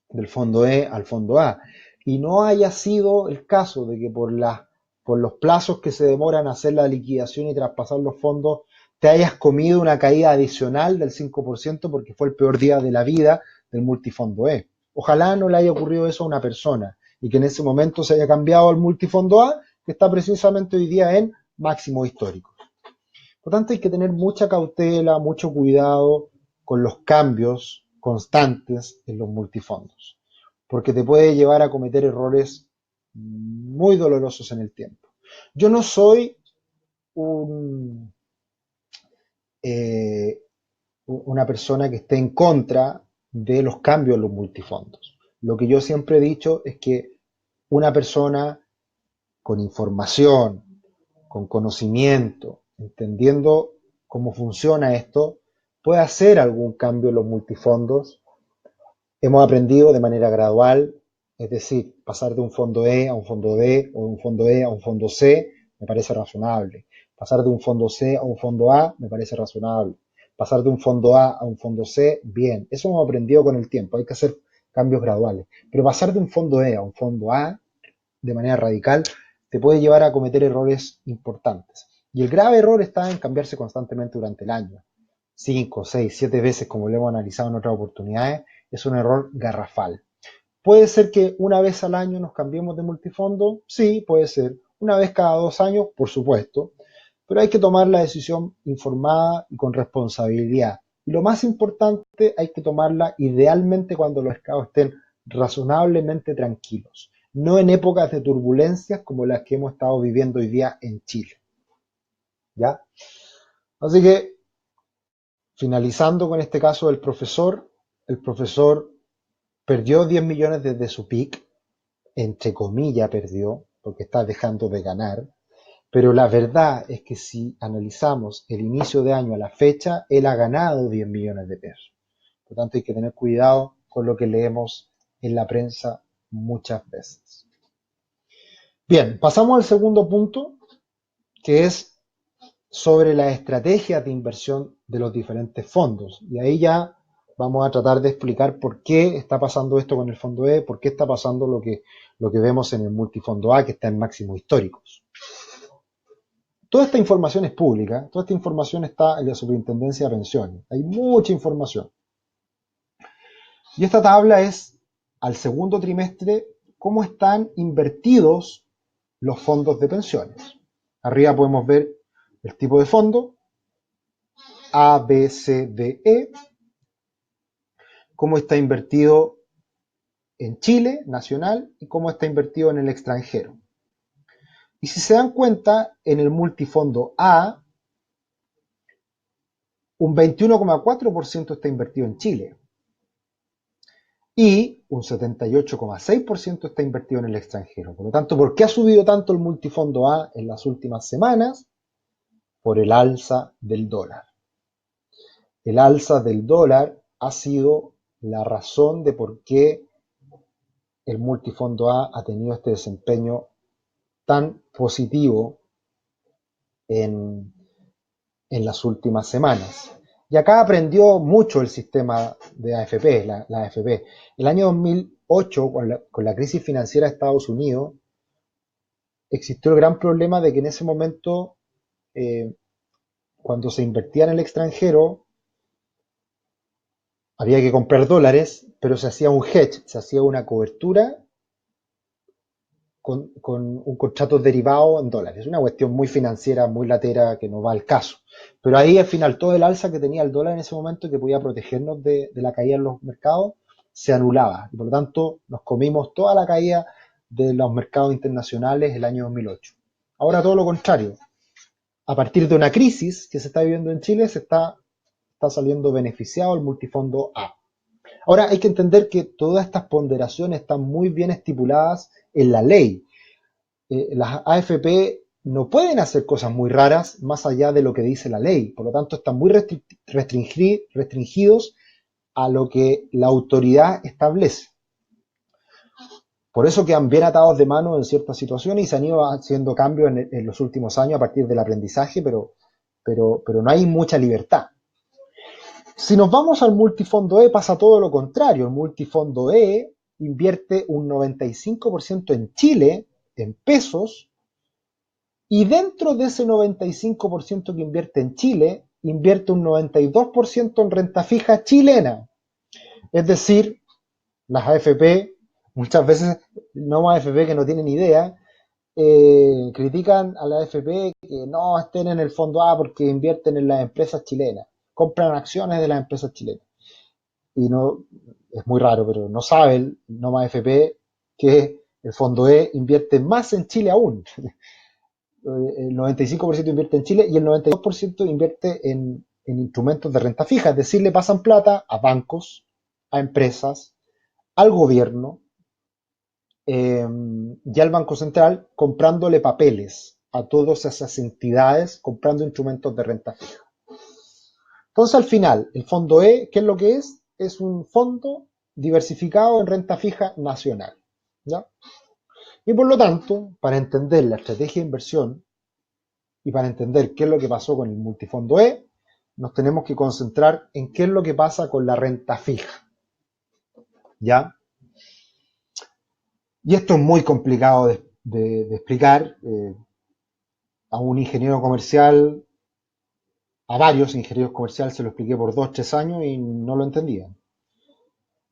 del fondo E al fondo A, y no haya sido el caso de que por los plazos que se demoran a hacer la liquidación y traspasar los fondos, te hayas comido una caída adicional del 5% porque fue el peor día de la vida del multifondo E. Ojalá no le haya ocurrido eso a una persona y que en ese momento se haya cambiado al multifondo A, que está precisamente hoy día en máximo histórico. Por lo tanto, hay que tener mucha cautela, mucho cuidado con los cambios constantes en los multifondos, porque te puede llevar a cometer errores muy dolorosos en el tiempo. Yo no soy un, eh, una persona que esté en contra de los cambios en los multifondos. Lo que yo siempre he dicho es que una persona con información, con conocimiento, entendiendo cómo funciona esto, puede hacer algún cambio en los multifondos. Hemos aprendido de manera gradual, es decir, pasar de un fondo E a un fondo D o de un fondo E a un fondo C me parece razonable. Pasar de un fondo C a un fondo A me parece razonable. Pasar de un fondo A a un fondo C, bien. Eso hemos aprendido con el tiempo, hay que hacer cambios graduales. Pero pasar de un fondo E a un fondo A de manera radical te puede llevar a cometer errores importantes. Y el grave error está en cambiarse constantemente durante el año. 5, 6, 7 veces, como lo hemos analizado en otras oportunidades, es un error garrafal. ¿Puede ser que una vez al año nos cambiemos de multifondo? Sí, puede ser. Una vez cada 2 años, por supuesto. Pero hay que tomar la decisión informada y con responsabilidad. Y lo más importante, hay que tomarla idealmente cuando los mercados estén razonablemente tranquilos, no en épocas de turbulencias como las que hemos estado viviendo hoy día en Chile. ¿Ya? Así que, finalizando con este caso del profesor, el profesor perdió 10 millones desde su peak, entre comillas perdió, porque está dejando de ganar, pero la verdad es que si analizamos el inicio de año a la fecha, él ha ganado 10 millones de pesos. Por lo tanto, hay que tener cuidado con lo que leemos en la prensa muchas veces. Bien, pasamos al segundo punto, que es sobre las estrategias de inversión de los diferentes fondos. Y ahí ya vamos a tratar de explicar por qué está pasando esto con el fondo E, por qué está pasando lo que vemos en el multifondo A, que está en máximos históricos. Toda esta información es pública, toda esta información está en la Superintendencia de Pensiones. Hay mucha información. Y esta tabla es al segundo trimestre cómo están invertidos los fondos de pensiones. Arriba podemos ver el tipo de fondo, A, B, C, D, E, cómo está invertido en Chile, nacional, y cómo está invertido en el extranjero. Y si se dan cuenta, en el multifondo A, un 21,4% está invertido en Chile y un 78,6% está invertido en el extranjero. Por lo tanto, ¿por qué ha subido tanto el multifondo A en las últimas semanas? Por el alza del dólar. El alza del dólar ha sido la razón de por qué el multifondo A ha tenido este desempeño tan positivo en, en las últimas semanas. Y acá aprendió mucho el sistema de AFP, la AFP. El año 2008, con la crisis financiera de Estados Unidos, existió el gran problema de que en ese momento, eh, cuando se invertía en el extranjero, había que comprar dólares, pero se hacía un hedge, se hacía una cobertura con un contrato derivado en dólares. Una cuestión muy financiera, muy latera, que no va al caso. Pero ahí al final todo el alza que tenía el dólar en ese momento, que podía protegernos de la caída en los mercados, se anulaba. Y por lo tanto nos comimos toda la caída de los mercados internacionales el año 2008. Ahora todo lo contrario. A partir de una crisis que se está viviendo en Chile, está saliendo beneficiado el multifondo A. Ahora hay que entender que todas estas ponderaciones están muy bien estipuladas en la ley. Las AFP no pueden hacer cosas muy raras más allá de lo que dice la ley. Por lo tanto, están muy restringidos a lo que la autoridad establece. Por eso quedan bien atados de mano en ciertas situaciones y se han ido haciendo cambios en los últimos años a partir del aprendizaje, pero no hay mucha libertad. Si nos vamos al multifondo E, pasa todo lo contrario. El multifondo E invierte un 95% en Chile, en pesos, y dentro de ese 95% que invierte en Chile, invierte un 92% en renta fija chilena. Es decir, las AFP, muchas veces no AFP que no tienen idea, critican a la AFP que no estén en el fondo A porque invierten en las empresas chilenas, compran acciones de las empresas chilenas. Y no, es muy raro, pero no saben, no más AFP, que el fondo E invierte más en Chile aún. El 95% invierte en Chile y el 92% invierte en instrumentos de renta fija, es decir, le pasan plata a bancos, a empresas, al gobierno y al Banco Central comprándole papeles a todas esas entidades, comprando instrumentos de renta fija. Entonces, al final, el fondo E, ¿qué es lo que es? Es un fondo diversificado en renta fija nacional. ¿Ya? Y por lo tanto, para entender la estrategia de inversión y para entender qué es lo que pasó con el multifondo E, nos tenemos que concentrar en qué es lo que pasa con la renta fija. ¿Ya? Y esto es muy complicado de explicar. A un ingeniero comercial, a varios ingenieros comerciales se lo expliqué por 2 o 3 años y no lo entendían.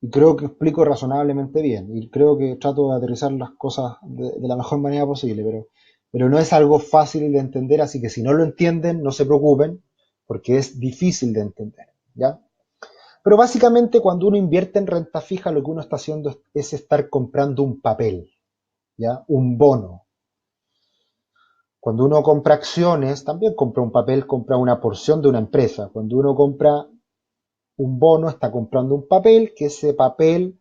Y creo que explico razonablemente bien y creo que trato de aterrizar las cosas de la mejor manera posible, pero no es algo fácil de entender, así que si no lo entienden, no se preocupen, porque es difícil de entender, ¿ya? Pero básicamente cuando uno invierte en renta fija, lo que uno está haciendo es estar comprando un papel, ¿ya? Un bono. Cuando uno compra acciones, también compra un papel, compra una porción de una empresa. Cuando uno compra un bono, está comprando un papel, que ese papel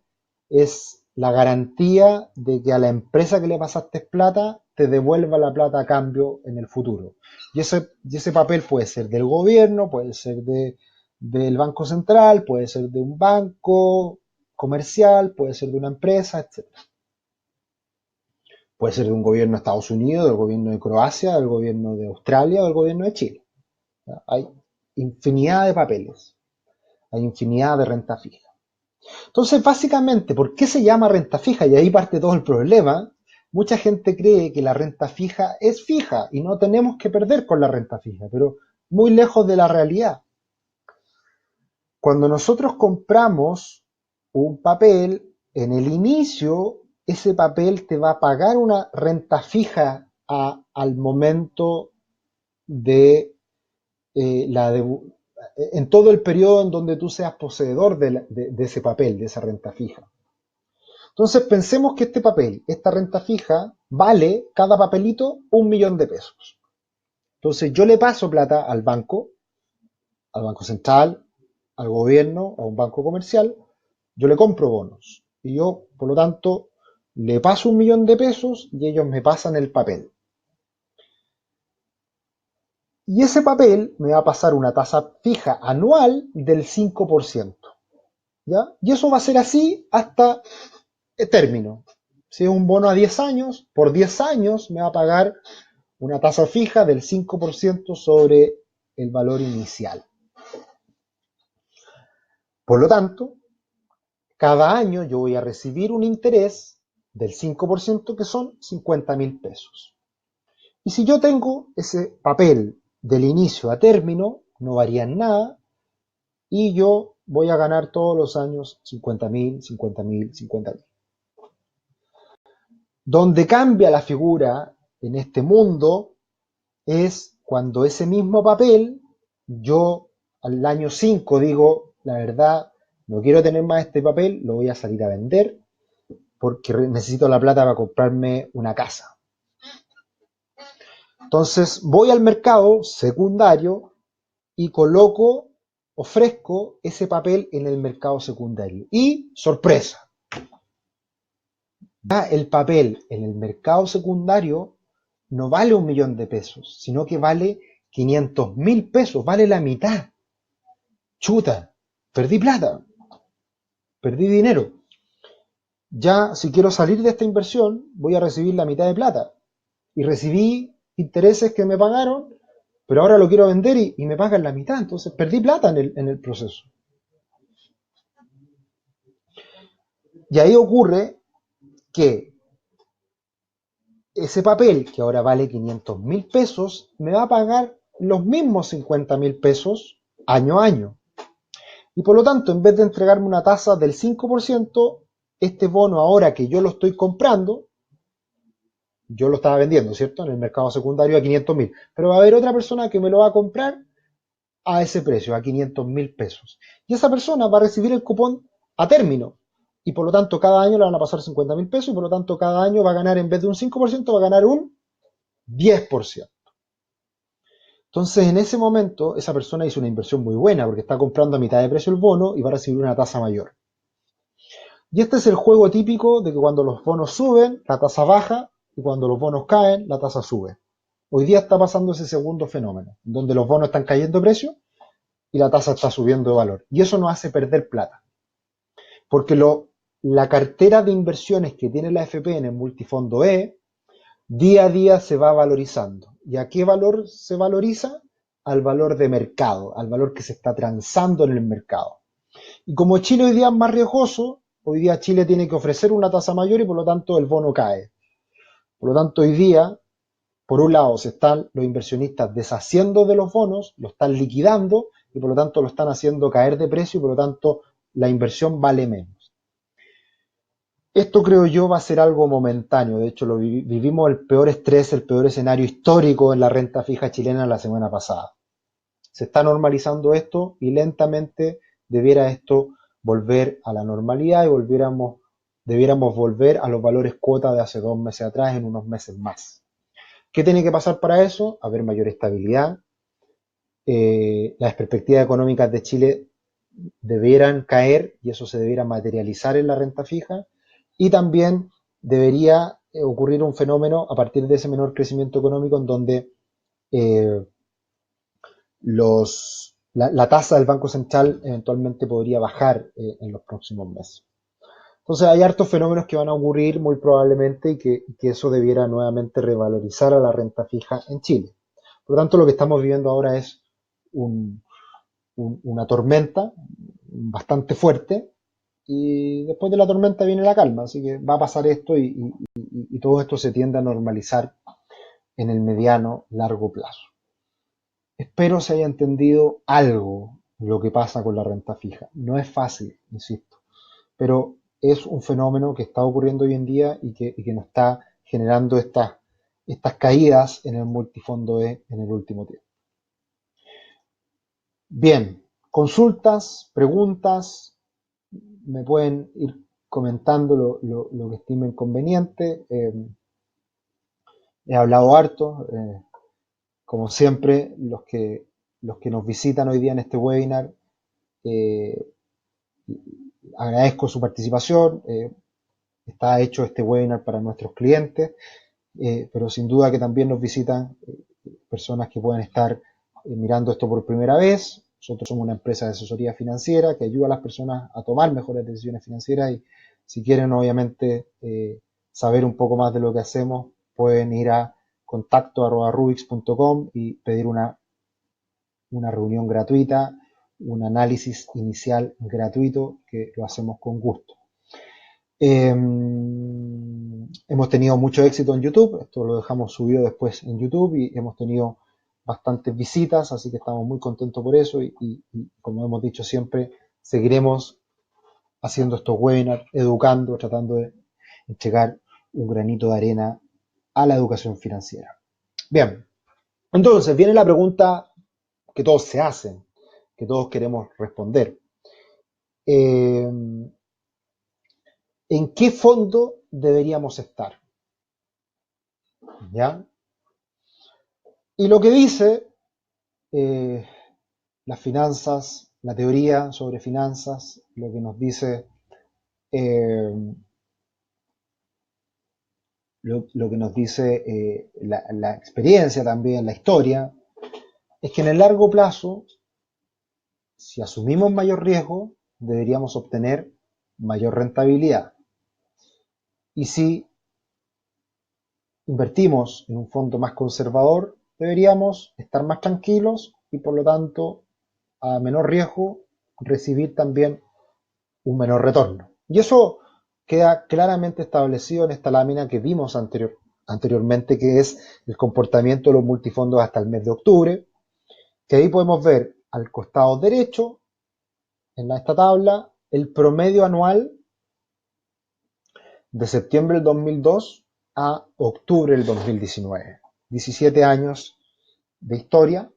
es la garantía de que a la empresa que le pasaste plata te devuelva la plata a cambio en el futuro. Y ese papel puede ser del gobierno, puede ser del Banco Central, puede ser de un banco comercial, puede ser de una empresa, etc. Puede ser de un gobierno de Estados Unidos, del gobierno de Croacia, del gobierno de Australia o del gobierno de Chile. Hay infinidad de papeles, hay infinidad de renta fija. Entonces, básicamente, ¿por qué se llama renta fija? Y ahí parte todo el problema. Mucha gente cree que la renta fija es fija y no tenemos que perder con la renta fija, pero muy lejos de la realidad. Cuando nosotros compramos un papel, en el inicio, ese papel te va a pagar una renta fija al momento de en todo el periodo en donde tú seas poseedor de ese papel, de esa renta fija. Entonces pensemos que este papel, esta renta fija, vale cada papelito 1 millón de pesos. Entonces yo le paso plata al banco central, al gobierno, a un banco comercial, yo le compro bonos. Y yo, por lo tanto, le paso 1 millón de pesos y ellos me pasan el papel. Y ese papel me va a pasar una tasa fija anual del 5%. ¿Ya? Y eso va a ser así hasta término. Si es un bono a 10 años, por 10 años me va a pagar una tasa fija del 5% sobre el valor inicial. Por lo tanto, cada año yo voy a recibir un interés del 5% que son 50.000 pesos. Y si yo tengo ese papel del inicio a término, no varía en nada y yo voy a ganar todos los años 50.000, 50.000, 50.000. Donde cambia la figura en este mundo es cuando ese mismo papel, yo al año 5 digo, la verdad, no quiero tener más este papel, lo voy a salir a vender porque necesito la plata para comprarme una casa. Entonces voy al mercado secundario y coloco ofrezco ese papel en el mercado secundario. Y, sorpresa, ya el papel en el mercado secundario no vale 1.000.000 de pesos, sino que vale 500.000 pesos, vale la mitad. Chuta, perdí plata, perdí dinero. Ya si quiero salir de esta inversión, voy a recibir la mitad de plata. Y recibí intereses que me pagaron, pero ahora lo quiero vender y me pagan la mitad. Entonces perdí plata en el proceso. Y ahí ocurre que ese papel, que ahora vale 500.000 pesos, me va a pagar los mismos 50.000 pesos año a año. Y por lo tanto, en vez de entregarme una tasa del 5%, este bono ahora que yo lo estoy comprando, yo lo estaba vendiendo, ¿cierto? En el mercado secundario a 500.000. Pero va a haber otra persona que me lo va a comprar a ese precio, a 500.000 pesos. Y esa persona va a recibir el cupón a término. Y por lo tanto, cada año le van a pasar 50.000 pesos y por lo tanto, cada año va a ganar, en vez de un 5%, va a ganar un 10%. Entonces, en ese momento, esa persona hizo una inversión muy buena porque está comprando a mitad de precio el bono y va a recibir una tasa mayor. Y este es el juego típico de que cuando los bonos suben, la tasa baja y cuando los bonos caen, la tasa sube. Hoy día está pasando ese segundo fenómeno, donde los bonos están cayendo de precio y la tasa está subiendo de valor. Y eso nos hace perder plata. Porque la cartera de inversiones que tiene la AFP en el multifondo E, día a día se va valorizando. ¿Y a qué valor se valoriza? Al valor de mercado, al valor que se está transando en el mercado. Y como Chile hoy día es más riesgoso, hoy día Chile tiene que ofrecer una tasa mayor y por lo tanto el bono cae. Por lo tanto, hoy día, por un lado, se están los inversionistas deshaciendo de los bonos, lo están liquidando y por lo tanto lo están haciendo caer de precio y por lo tanto la inversión vale menos. Esto creo yo va a ser algo momentáneo. De hecho, vivimos el peor estrés, el peor escenario histórico en la renta fija chilena la semana pasada. Se está normalizando esto y lentamente debiera esto volver a la normalidad y debiéramos volver a los valores cuota de hace 2 meses atrás en unos meses más. ¿Qué tiene que pasar para eso? Haber mayor estabilidad. Las perspectivas económicas de Chile debieran caer y eso se debiera materializar en la renta fija y también debería ocurrir un fenómeno a partir de ese menor crecimiento económico en donde eh, la tasa del Banco Central eventualmente podría bajar en los próximos meses. Entonces hay hartos fenómenos que van a ocurrir muy probablemente y que eso debiera nuevamente revalorizar a la renta fija en Chile. Por lo tanto, lo que estamos viviendo ahora es un, una tormenta bastante fuerte y después de la tormenta viene la calma, así que va a pasar esto y todo esto se tiende a normalizar en el mediano largo plazo. Espero se haya entendido algo lo que pasa con la renta fija. No es fácil, insisto, pero es un fenómeno que está ocurriendo hoy en día y que nos está generando estas caídas en el multifondo E en el último tiempo. Bien, consultas, preguntas, me pueden ir comentando lo que estimen conveniente. He hablado harto, como siempre, los que nos visitan hoy día en este webinar, eh, agradezco su participación. Está hecho este webinar para nuestros clientes, pero sin duda que también nos visitan personas que pueden estar mirando esto por primera vez. Nosotros somos una empresa de asesoría financiera que ayuda a las personas a tomar mejores decisiones financieras y si quieren obviamente saber un poco más de lo que hacemos, pueden ir a contacto@rubix.com y pedir una reunión gratuita, un análisis inicial gratuito que lo hacemos con gusto. Hemos tenido mucho éxito en YouTube, esto lo dejamos subido después en YouTube y hemos tenido bastantes visitas, así que estamos muy contentos por eso y como hemos dicho siempre, seguiremos haciendo estos webinars, educando, tratando de entregar un granito de arena a la educación financiera. Bien, entonces viene la pregunta que todos se hacen, que todos queremos responder. Eh, ¿En qué fondo deberíamos estar? ¿Ya? Y lo que dice las finanzas la teoría sobre finanzas, lo que nos dice, eh, lo que nos dice la experiencia también, la historia, es que en el largo plazo, si asumimos mayor riesgo, deberíamos obtener mayor rentabilidad. Y si invertimos en un fondo más conservador, deberíamos estar más tranquilos y por lo tanto a menor riesgo recibir también un menor retorno. Y eso queda claramente establecido en esta lámina que vimos anteriormente, que es el comportamiento de los multifondos hasta el mes de octubre, que ahí podemos ver al costado derecho, en esta tabla, el promedio anual de septiembre del 2002 a octubre del 2019. 17 años de historia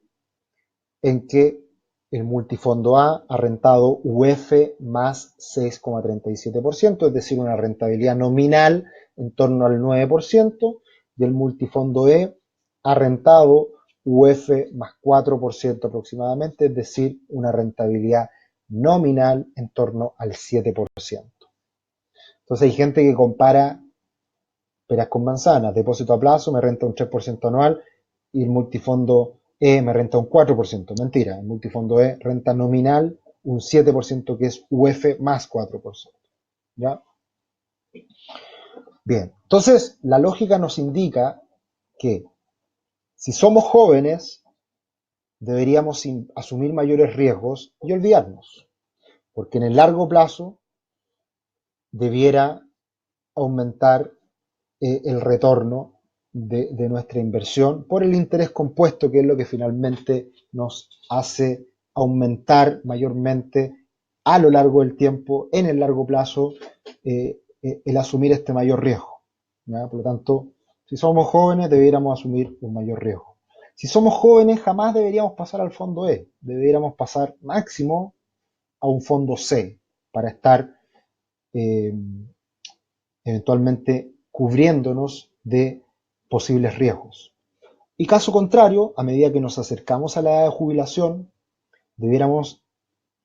en que el multifondo A ha rentado UF más 6,37%, es decir, una rentabilidad nominal en torno al 9%, y el multifondo E ha rentado UF más 4% aproximadamente, es decir, una rentabilidad nominal en torno al 7%. Entonces hay gente que compara peras con manzanas, depósito a plazo me renta un 3% anual y el multifondo E me renta un 4%. Mentira, el multifondo E renta nominal un 7% que es UF más 4%. ¿Ya? Bien, entonces la lógica nos indica que si somos jóvenes deberíamos asumir mayores riesgos y olvidarnos, porque en el largo plazo debiera aumentar el retorno de nuestra inversión por el interés compuesto, que es lo que finalmente nos hace aumentar mayormente a lo largo del tiempo, en el largo plazo, el asumir este mayor riesgo. ¿Ya? Por lo tanto, si somos jóvenes, deberíamos asumir un mayor riesgo. Si somos jóvenes, jamás deberíamos pasar al fondo E, deberíamos pasar máximo a un fondo C para estar eh, eventualmente cubriéndonos de posibles riesgos. Y caso contrario, a medida que nos acercamos a la edad de jubilación, debiéramos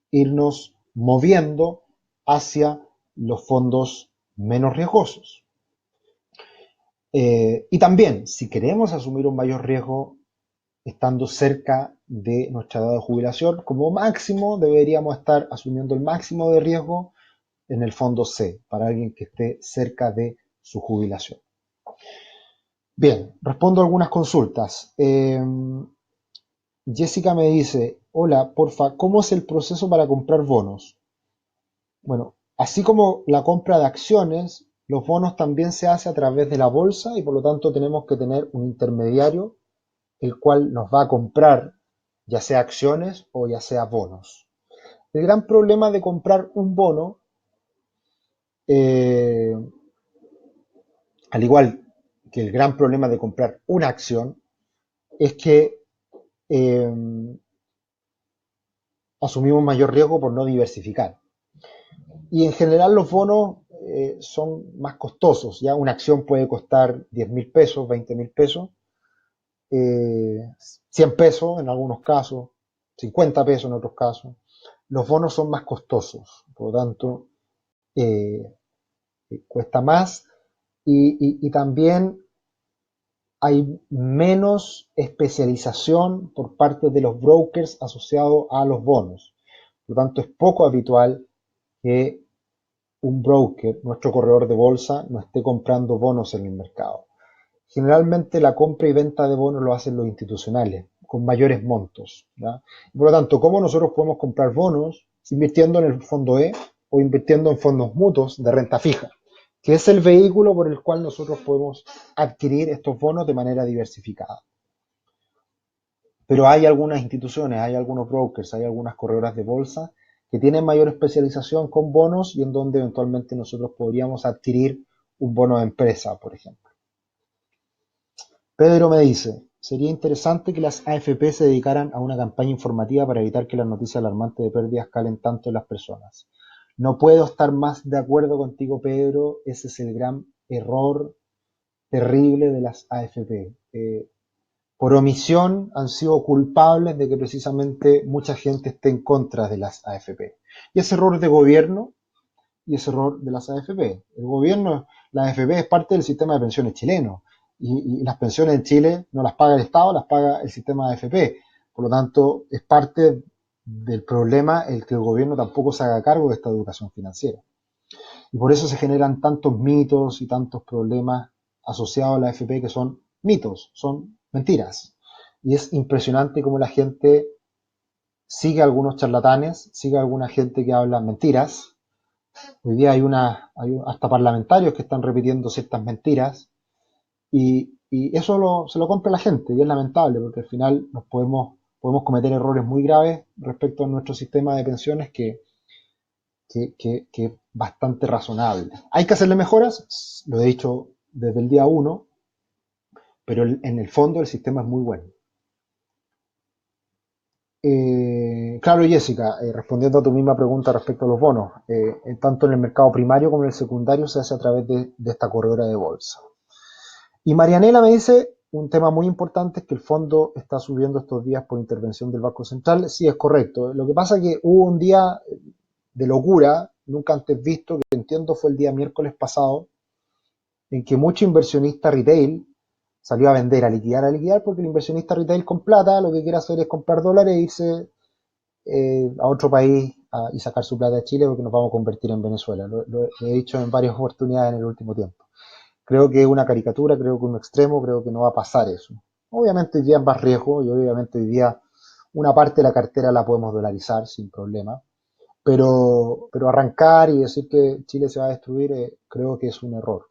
irnos moviendo hacia los fondos menos riesgosos. Y también, si queremos asumir un mayor riesgo estando cerca de nuestra edad de jubilación, como máximo deberíamos estar asumiendo el máximo de riesgo en el fondo C, para alguien que esté cerca de su jubilación. Bien, respondo a algunas consultas. Jessica me dice, hola, porfa, ¿cómo es el proceso para comprar bonos? Bueno, así como la compra de acciones, los bonos también se hace a través de la bolsa y por lo tanto tenemos que tener un intermediario el cual nos va a comprar ya sea acciones o ya sea bonos. El gran problema de comprar un bono, eh, al igual que el gran problema de comprar una acción, es que eh, asumimos mayor riesgo por no diversificar. Y en general los bonos son más costosos. Ya una acción puede costar 10.000 pesos, 20.000 pesos, 100 pesos en algunos casos, 50 pesos en otros casos. Los bonos son más costosos, por lo tanto, eh, cuesta más y también hay menos especialización por parte de los brokers asociados a los bonos. Por lo tanto, es poco habitual que un broker, nuestro corredor de bolsa, no esté comprando bonos en el mercado. Generalmente la compra y venta de bonos lo hacen los institucionales, con mayores montos. ¿Ya? Por lo tanto, ¿cómo nosotros podemos comprar bonos? Invirtiendo en el fondo E o invirtiendo en fondos mutuos de renta fija, que es el vehículo por el cual nosotros podemos adquirir estos bonos de manera diversificada. Pero hay algunas instituciones, hay algunos brokers, hay algunas corredoras de bolsa que tienen mayor especialización con bonos y en donde eventualmente nosotros podríamos adquirir un bono de empresa, por ejemplo. Pedro me dice, sería interesante que las AFP se dedicaran a una campaña informativa para evitar que las noticias alarmantes de pérdidas calen tanto en las personas. No puedo estar más de acuerdo contigo, Pedro. Ese es el gran error terrible de las AFP. por omisión han sido culpables de que precisamente mucha gente esté en contra de las AFP. Y ese error de gobierno y ese error de las AFP. El gobierno, la AFP es parte del sistema de pensiones chileno y las pensiones en Chile no las paga el Estado, las paga el sistema de AFP. Por lo tanto, es parte del problema el que el gobierno tampoco se haga cargo de esta educación financiera. Y por eso se generan tantos mitos y tantos problemas asociados a la AFP que son mitos, son mentiras. Y es impresionante cómo la gente sigue a algunos charlatanes, sigue a alguna gente que habla mentiras. Hoy día hay hasta parlamentarios que están repitiendo ciertas mentiras y eso se lo compra la gente y es lamentable porque al final podemos cometer errores muy graves respecto a nuestro sistema de pensiones que es bastante razonable. ¿Hay que hacerle mejoras? Lo he dicho desde el día uno, pero en el fondo el sistema es muy bueno. Claro, Jessica, respondiendo a tu misma pregunta respecto a los bonos, tanto en el mercado primario como en el secundario se hace a través de esta corredora de bolsa. Y Marianela me dice un tema muy importante es que el fondo está subiendo estos días por intervención del Banco Central. Sí, es correcto. Lo que pasa es que hubo un día de locura, nunca antes visto, que entiendo fue el día miércoles pasado, en que mucho inversionista retail salió a liquidar, porque el inversionista retail con plata lo que quiere hacer es comprar dólares e irse a otro país y sacar su plata de Chile porque nos vamos a convertir en Venezuela. Lo he dicho en varias oportunidades en el último tiempo. Creo que es una caricatura, creo que un extremo, creo que no va a pasar eso. Obviamente hoy día es más riesgo y obviamente hoy día una parte de la cartera la podemos dolarizar sin problema, pero arrancar y decir que Chile se va a destruir creo que es un error.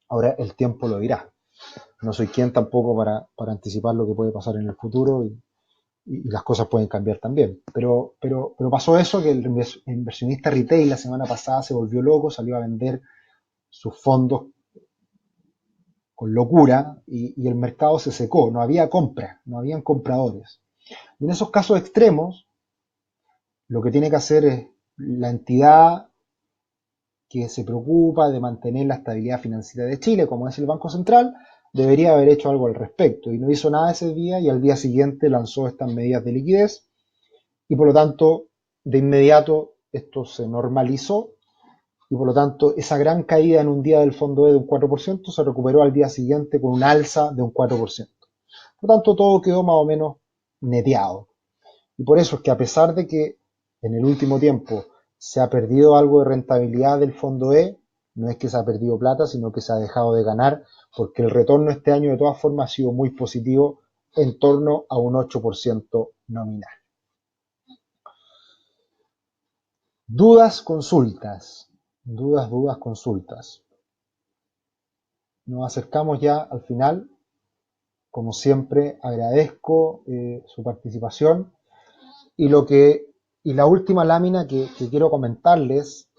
Ahora el tiempo lo dirá. No soy quien tampoco para anticipar lo que puede pasar en el futuro y las cosas pueden cambiar también. Pero pasó eso, que el inversionista retail la semana pasada se volvió loco, salió a vender sus fondos con locura y el mercado se secó, no había compra, no habían compradores. Y en esos casos extremos, lo que tiene que hacer es la entidad que se preocupa de mantener la estabilidad financiera de Chile, como es el Banco Central, debería haber hecho algo al respecto. Y no hizo nada ese día y al día siguiente lanzó estas medidas de liquidez y por lo tanto de inmediato esto se normalizó y por lo tanto esa gran caída en un día del fondo E de un 4% se recuperó al día siguiente con un alza de un 4%. Por lo tanto todo quedó más o menos neteado. Y por eso es que a pesar de que en el último tiempo se ha perdido algo de rentabilidad del fondo E, no es que se ha perdido plata, sino que se ha dejado de ganar, porque el retorno este año de todas formas ha sido muy positivo, en torno a un 8% nominal. Dudas, consultas. Dudas, consultas. Nos acercamos ya al final. Como siempre, agradezco su participación. Y, y la última lámina que quiero comentarles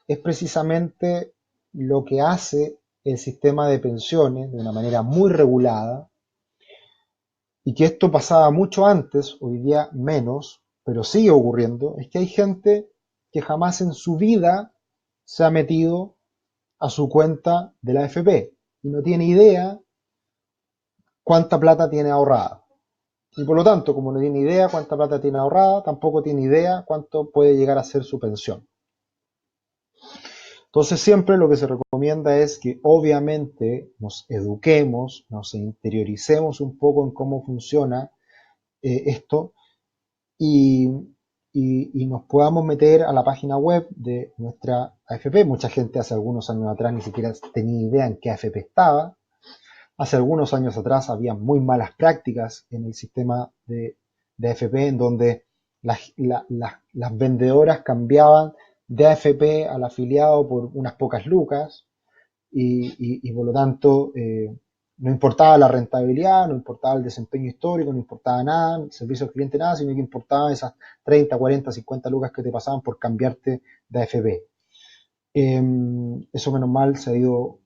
es precisamente lo que hace el sistema de pensiones de una manera muy regulada y que esto pasaba mucho antes, hoy día menos, pero sigue ocurriendo, es que hay gente que jamás en su vida se ha metido a su cuenta de la AFP y no tiene idea cuánta plata tiene ahorrada. Y por lo tanto, como no tiene idea cuánta plata tiene ahorrada, tampoco tiene idea cuánto puede llegar a ser su pensión. Entonces siempre lo que se recomienda es que obviamente nos eduquemos, nos interioricemos un poco en cómo funciona esto y, y nos podamos meter a la página web de nuestra AFP. Mucha gente hace algunos años atrás ni siquiera tenía idea en qué AFP estaba. Hace algunos años atrás había muy malas prácticas en el sistema de AFP en donde las vendedoras cambiaban de AFP al afiliado por unas pocas lucas y por lo tanto no importaba la rentabilidad, no importaba el desempeño histórico, no importaba nada, el servicio al cliente nada, sino que importaba esas 30, 40, 50 lucas que te pasaban por cambiarte de AFP. Eso menos mal se ha ido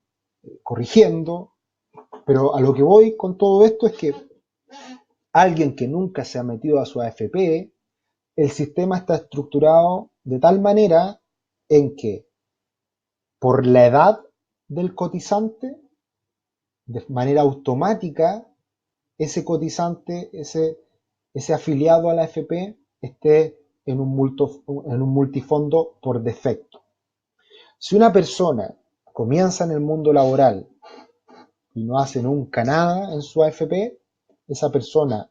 corrigiendo, pero a lo que voy con todo esto es que alguien que nunca se ha metido a su AFP, el sistema está estructurado de tal manera en que por la edad del cotizante, de manera automática, ese cotizante, ese afiliado a la AFP, esté en un multifondo por defecto. Si una persona comienza en el mundo laboral y no hace nunca nada en su AFP, esa persona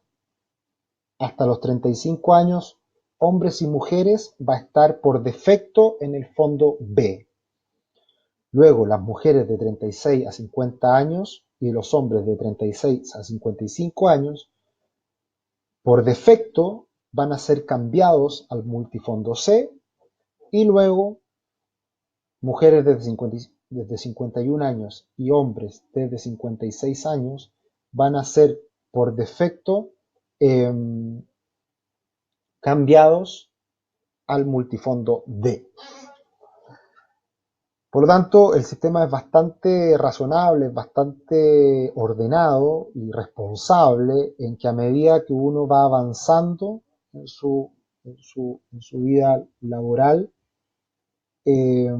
hasta los 35 años, hombres y mujeres, va a estar por defecto en el fondo B. Luego, las mujeres de 36 a 50 años y los hombres de 36 a 55 años, por defecto, van a ser cambiados al multifondo C y luego mujeres desde 51 años y hombres desde 56 años van a ser por defecto eh, cambiados al multifondo D. Por lo tanto, el sistema es bastante razonable, bastante ordenado y responsable en que a medida que uno va avanzando en su vida laboral, eh,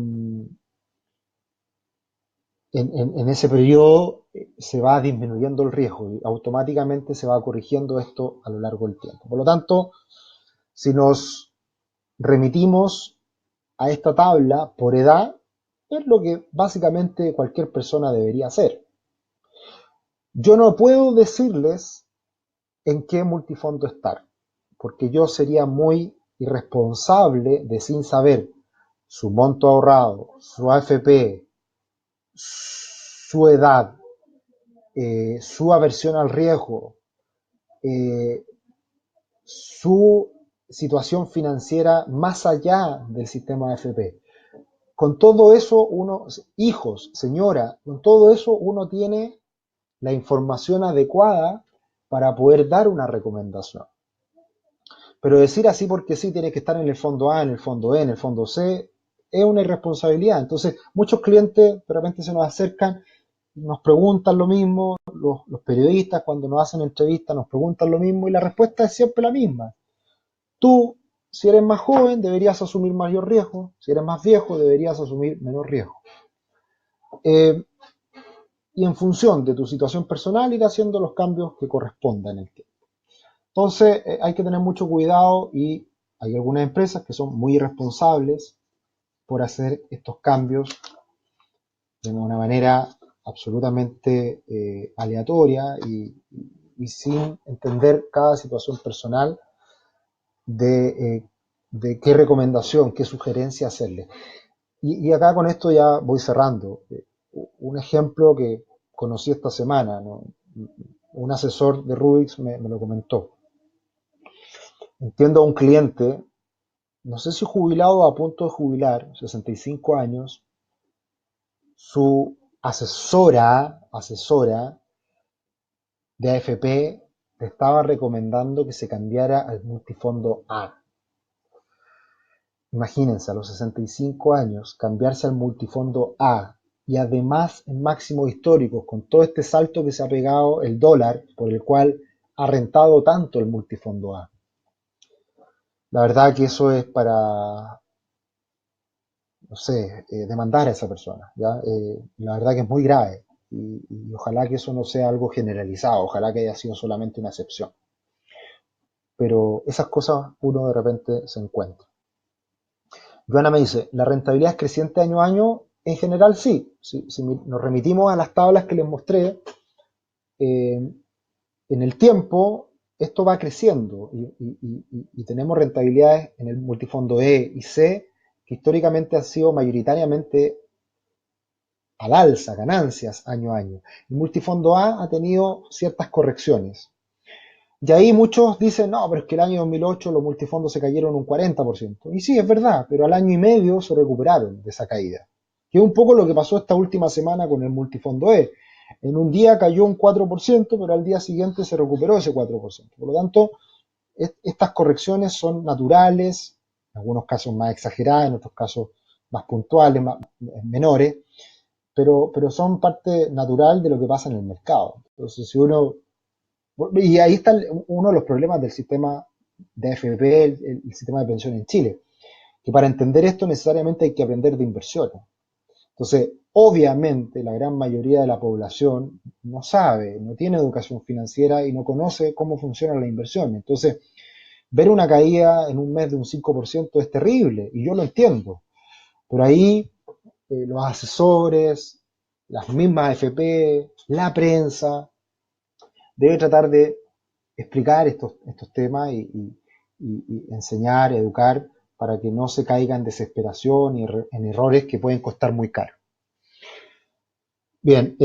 en ese periodo se va disminuyendo el riesgo y automáticamente se va corrigiendo esto a lo largo del tiempo. Por lo tanto, si nos remitimos a esta tabla por edad, es lo que básicamente cualquier persona debería hacer. Yo no puedo decirles en qué multifondo estar, porque yo sería muy irresponsable de, sin saber su monto ahorrado, su AFP, su edad, su aversión al riesgo, eh, su situación financiera más allá del sistema AFP. Con todo eso, hijos, señora, con todo eso uno tiene la información adecuada para poder dar una recomendación. Pero decir así porque sí tiene que estar en el fondo A, en el fondo E, en el fondo C, es una irresponsabilidad. Entonces, muchos clientes de repente se nos acercan, nos preguntan lo mismo, los periodistas cuando nos hacen entrevistas nos preguntan lo mismo y la respuesta es siempre la misma. Tú, si eres más joven, deberías asumir mayor riesgo, si eres más viejo, deberías asumir menor riesgo. Y en función de tu situación personal ir haciendo los cambios que correspondan en el tiempo. Entonces hay que tener mucho cuidado y hay algunas empresas que son muy irresponsables por hacer estos cambios de una manera absolutamente aleatoria y sin entender cada situación personal de qué recomendación, qué sugerencia hacerle. Y acá con esto ya voy cerrando. Un ejemplo que conocí esta semana, ¿no? Un asesor de Rubix me lo comentó. Entiendo a un cliente, no sé si jubilado o a punto de jubilar, 65 años, su asesora de AFP le estaba recomendando que se cambiara al multifondo A. Imagínense, a los 65 años, cambiarse al multifondo A y además en máximos históricos, con todo este salto que se ha pegado el dólar, por el cual ha rentado tanto el multifondo A. La verdad que eso es para, no sé, demandar a esa persona, ¿ya? La verdad que es muy grave y ojalá que eso no sea algo generalizado, ojalá que haya sido solamente una excepción. Pero esas cosas uno de repente se encuentra. Joana me dice, ¿la rentabilidad es creciente año a año? En general sí. Si nos remitimos a las tablas que les mostré, en el tiempo esto va creciendo y tenemos rentabilidades en el multifondo E y C que históricamente han sido mayoritariamente al alza, ganancias año a año. El multifondo A ha tenido ciertas correcciones. Y ahí muchos dicen, no, pero es que el año 2008 los multifondos se cayeron un 40%. Y sí, es verdad, pero al año y medio se recuperaron de esa caída. Que es un poco lo que pasó esta última semana con el multifondo E. En un día cayó un 4%, pero al día siguiente se recuperó ese 4%. Por lo tanto, estas correcciones son naturales, en algunos casos más exageradas, en otros casos más puntuales, menores, pero son parte natural de lo que pasa en el mercado. Entonces, si uno y ahí está uno de los problemas del sistema de AFP, el sistema de pensión en Chile, que para entender esto necesariamente hay que aprender de inversiones. Entonces, Obviamente, la gran mayoría de la población no sabe, no tiene educación financiera y no conoce cómo funciona la inversión. Entonces, ver una caída en un mes de un 5% es terrible y yo lo entiendo. Pero ahí los asesores, las mismas AFP, la prensa, debe tratar de explicar estos temas y enseñar, educar, para que no se caiga en desesperación y en errores que pueden costar muy caro. Bien,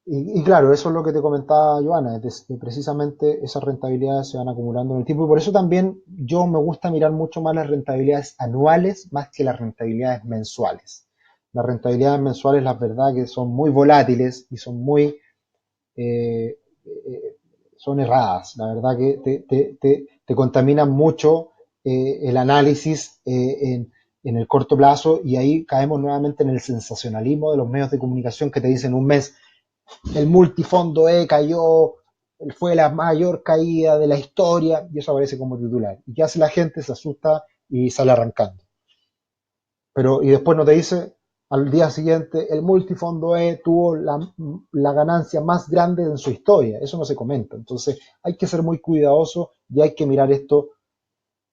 y claro, eso es lo que te comentaba Joana, precisamente esas rentabilidades se van acumulando en el tiempo y por eso también yo me gusta mirar mucho más las rentabilidades anuales más que las rentabilidades mensuales. Las rentabilidades mensuales, la verdad que son muy volátiles y son muy eh, eh, son erradas. La verdad que te contaminan mucho el análisis en el corto plazo y ahí caemos nuevamente en el sensacionalismo de los medios de comunicación que te dicen un mes el multifondo E cayó, fue la mayor caída de la historia y eso aparece como titular. ¿Y qué hace la gente? Se asusta y sale arrancando. Pero, y después no te dice al día siguiente, el multifondo E tuvo la ganancia más grande en su historia. Eso no se comenta. Entonces hay que ser muy cuidadoso y hay que mirar esto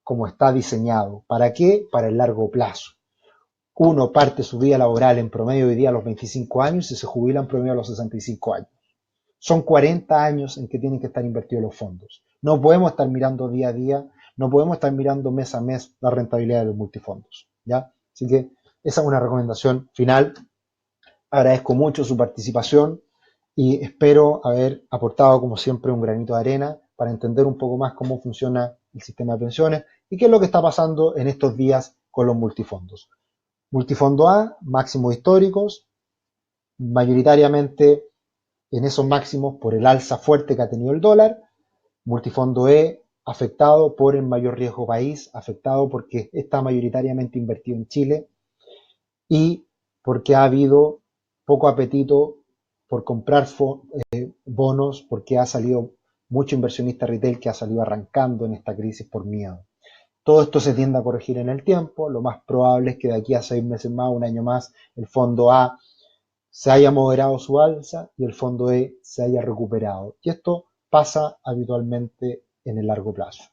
como está diseñado. ¿Para qué? Para el largo plazo. Uno parte su vida laboral en promedio hoy día a los 25 años y se jubila en promedio a los 65 años. Son 40 años en que tienen que estar invertidos los fondos. No podemos estar mirando día a día, no podemos estar mirando mes a mes la rentabilidad de los multifondos. ¿Ya? Así que esa es una recomendación final. Agradezco mucho su participación y espero haber aportado, como siempre, un granito de arena para entender un poco más cómo funciona el sistema de pensiones y qué es lo que está pasando en estos días con los multifondos. Multifondo A, máximos históricos, mayoritariamente en esos máximos por el alza fuerte que ha tenido el dólar. Multifondo E, afectado por el mayor riesgo país, afectado porque está mayoritariamente invertido en Chile y porque ha habido poco apetito por comprar bonos, porque ha salido mucho inversionista retail que ha salido arrancando en esta crisis por miedo. Todo esto se tiende a corregir en el tiempo. Lo más probable es que de aquí a 6 meses más, un año más, el fondo A se haya moderado su alza y el fondo E se haya recuperado. Y esto pasa habitualmente en el largo plazo.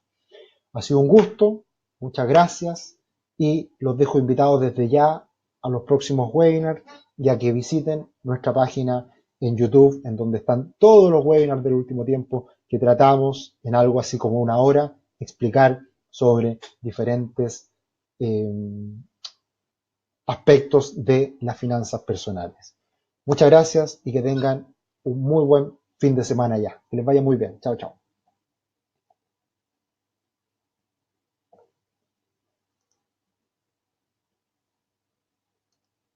Ha sido un gusto, muchas gracias y los dejo invitados desde ya a los próximos webinars y a que visiten nuestra página en YouTube, en donde están todos los webinars del último tiempo que tratamos en algo así como una hora, explicar sobre diferentes eh, aspectos de las finanzas personales. Muchas gracias y que tengan un muy buen fin de semana ya. Que les vaya muy bien. Chao, chao.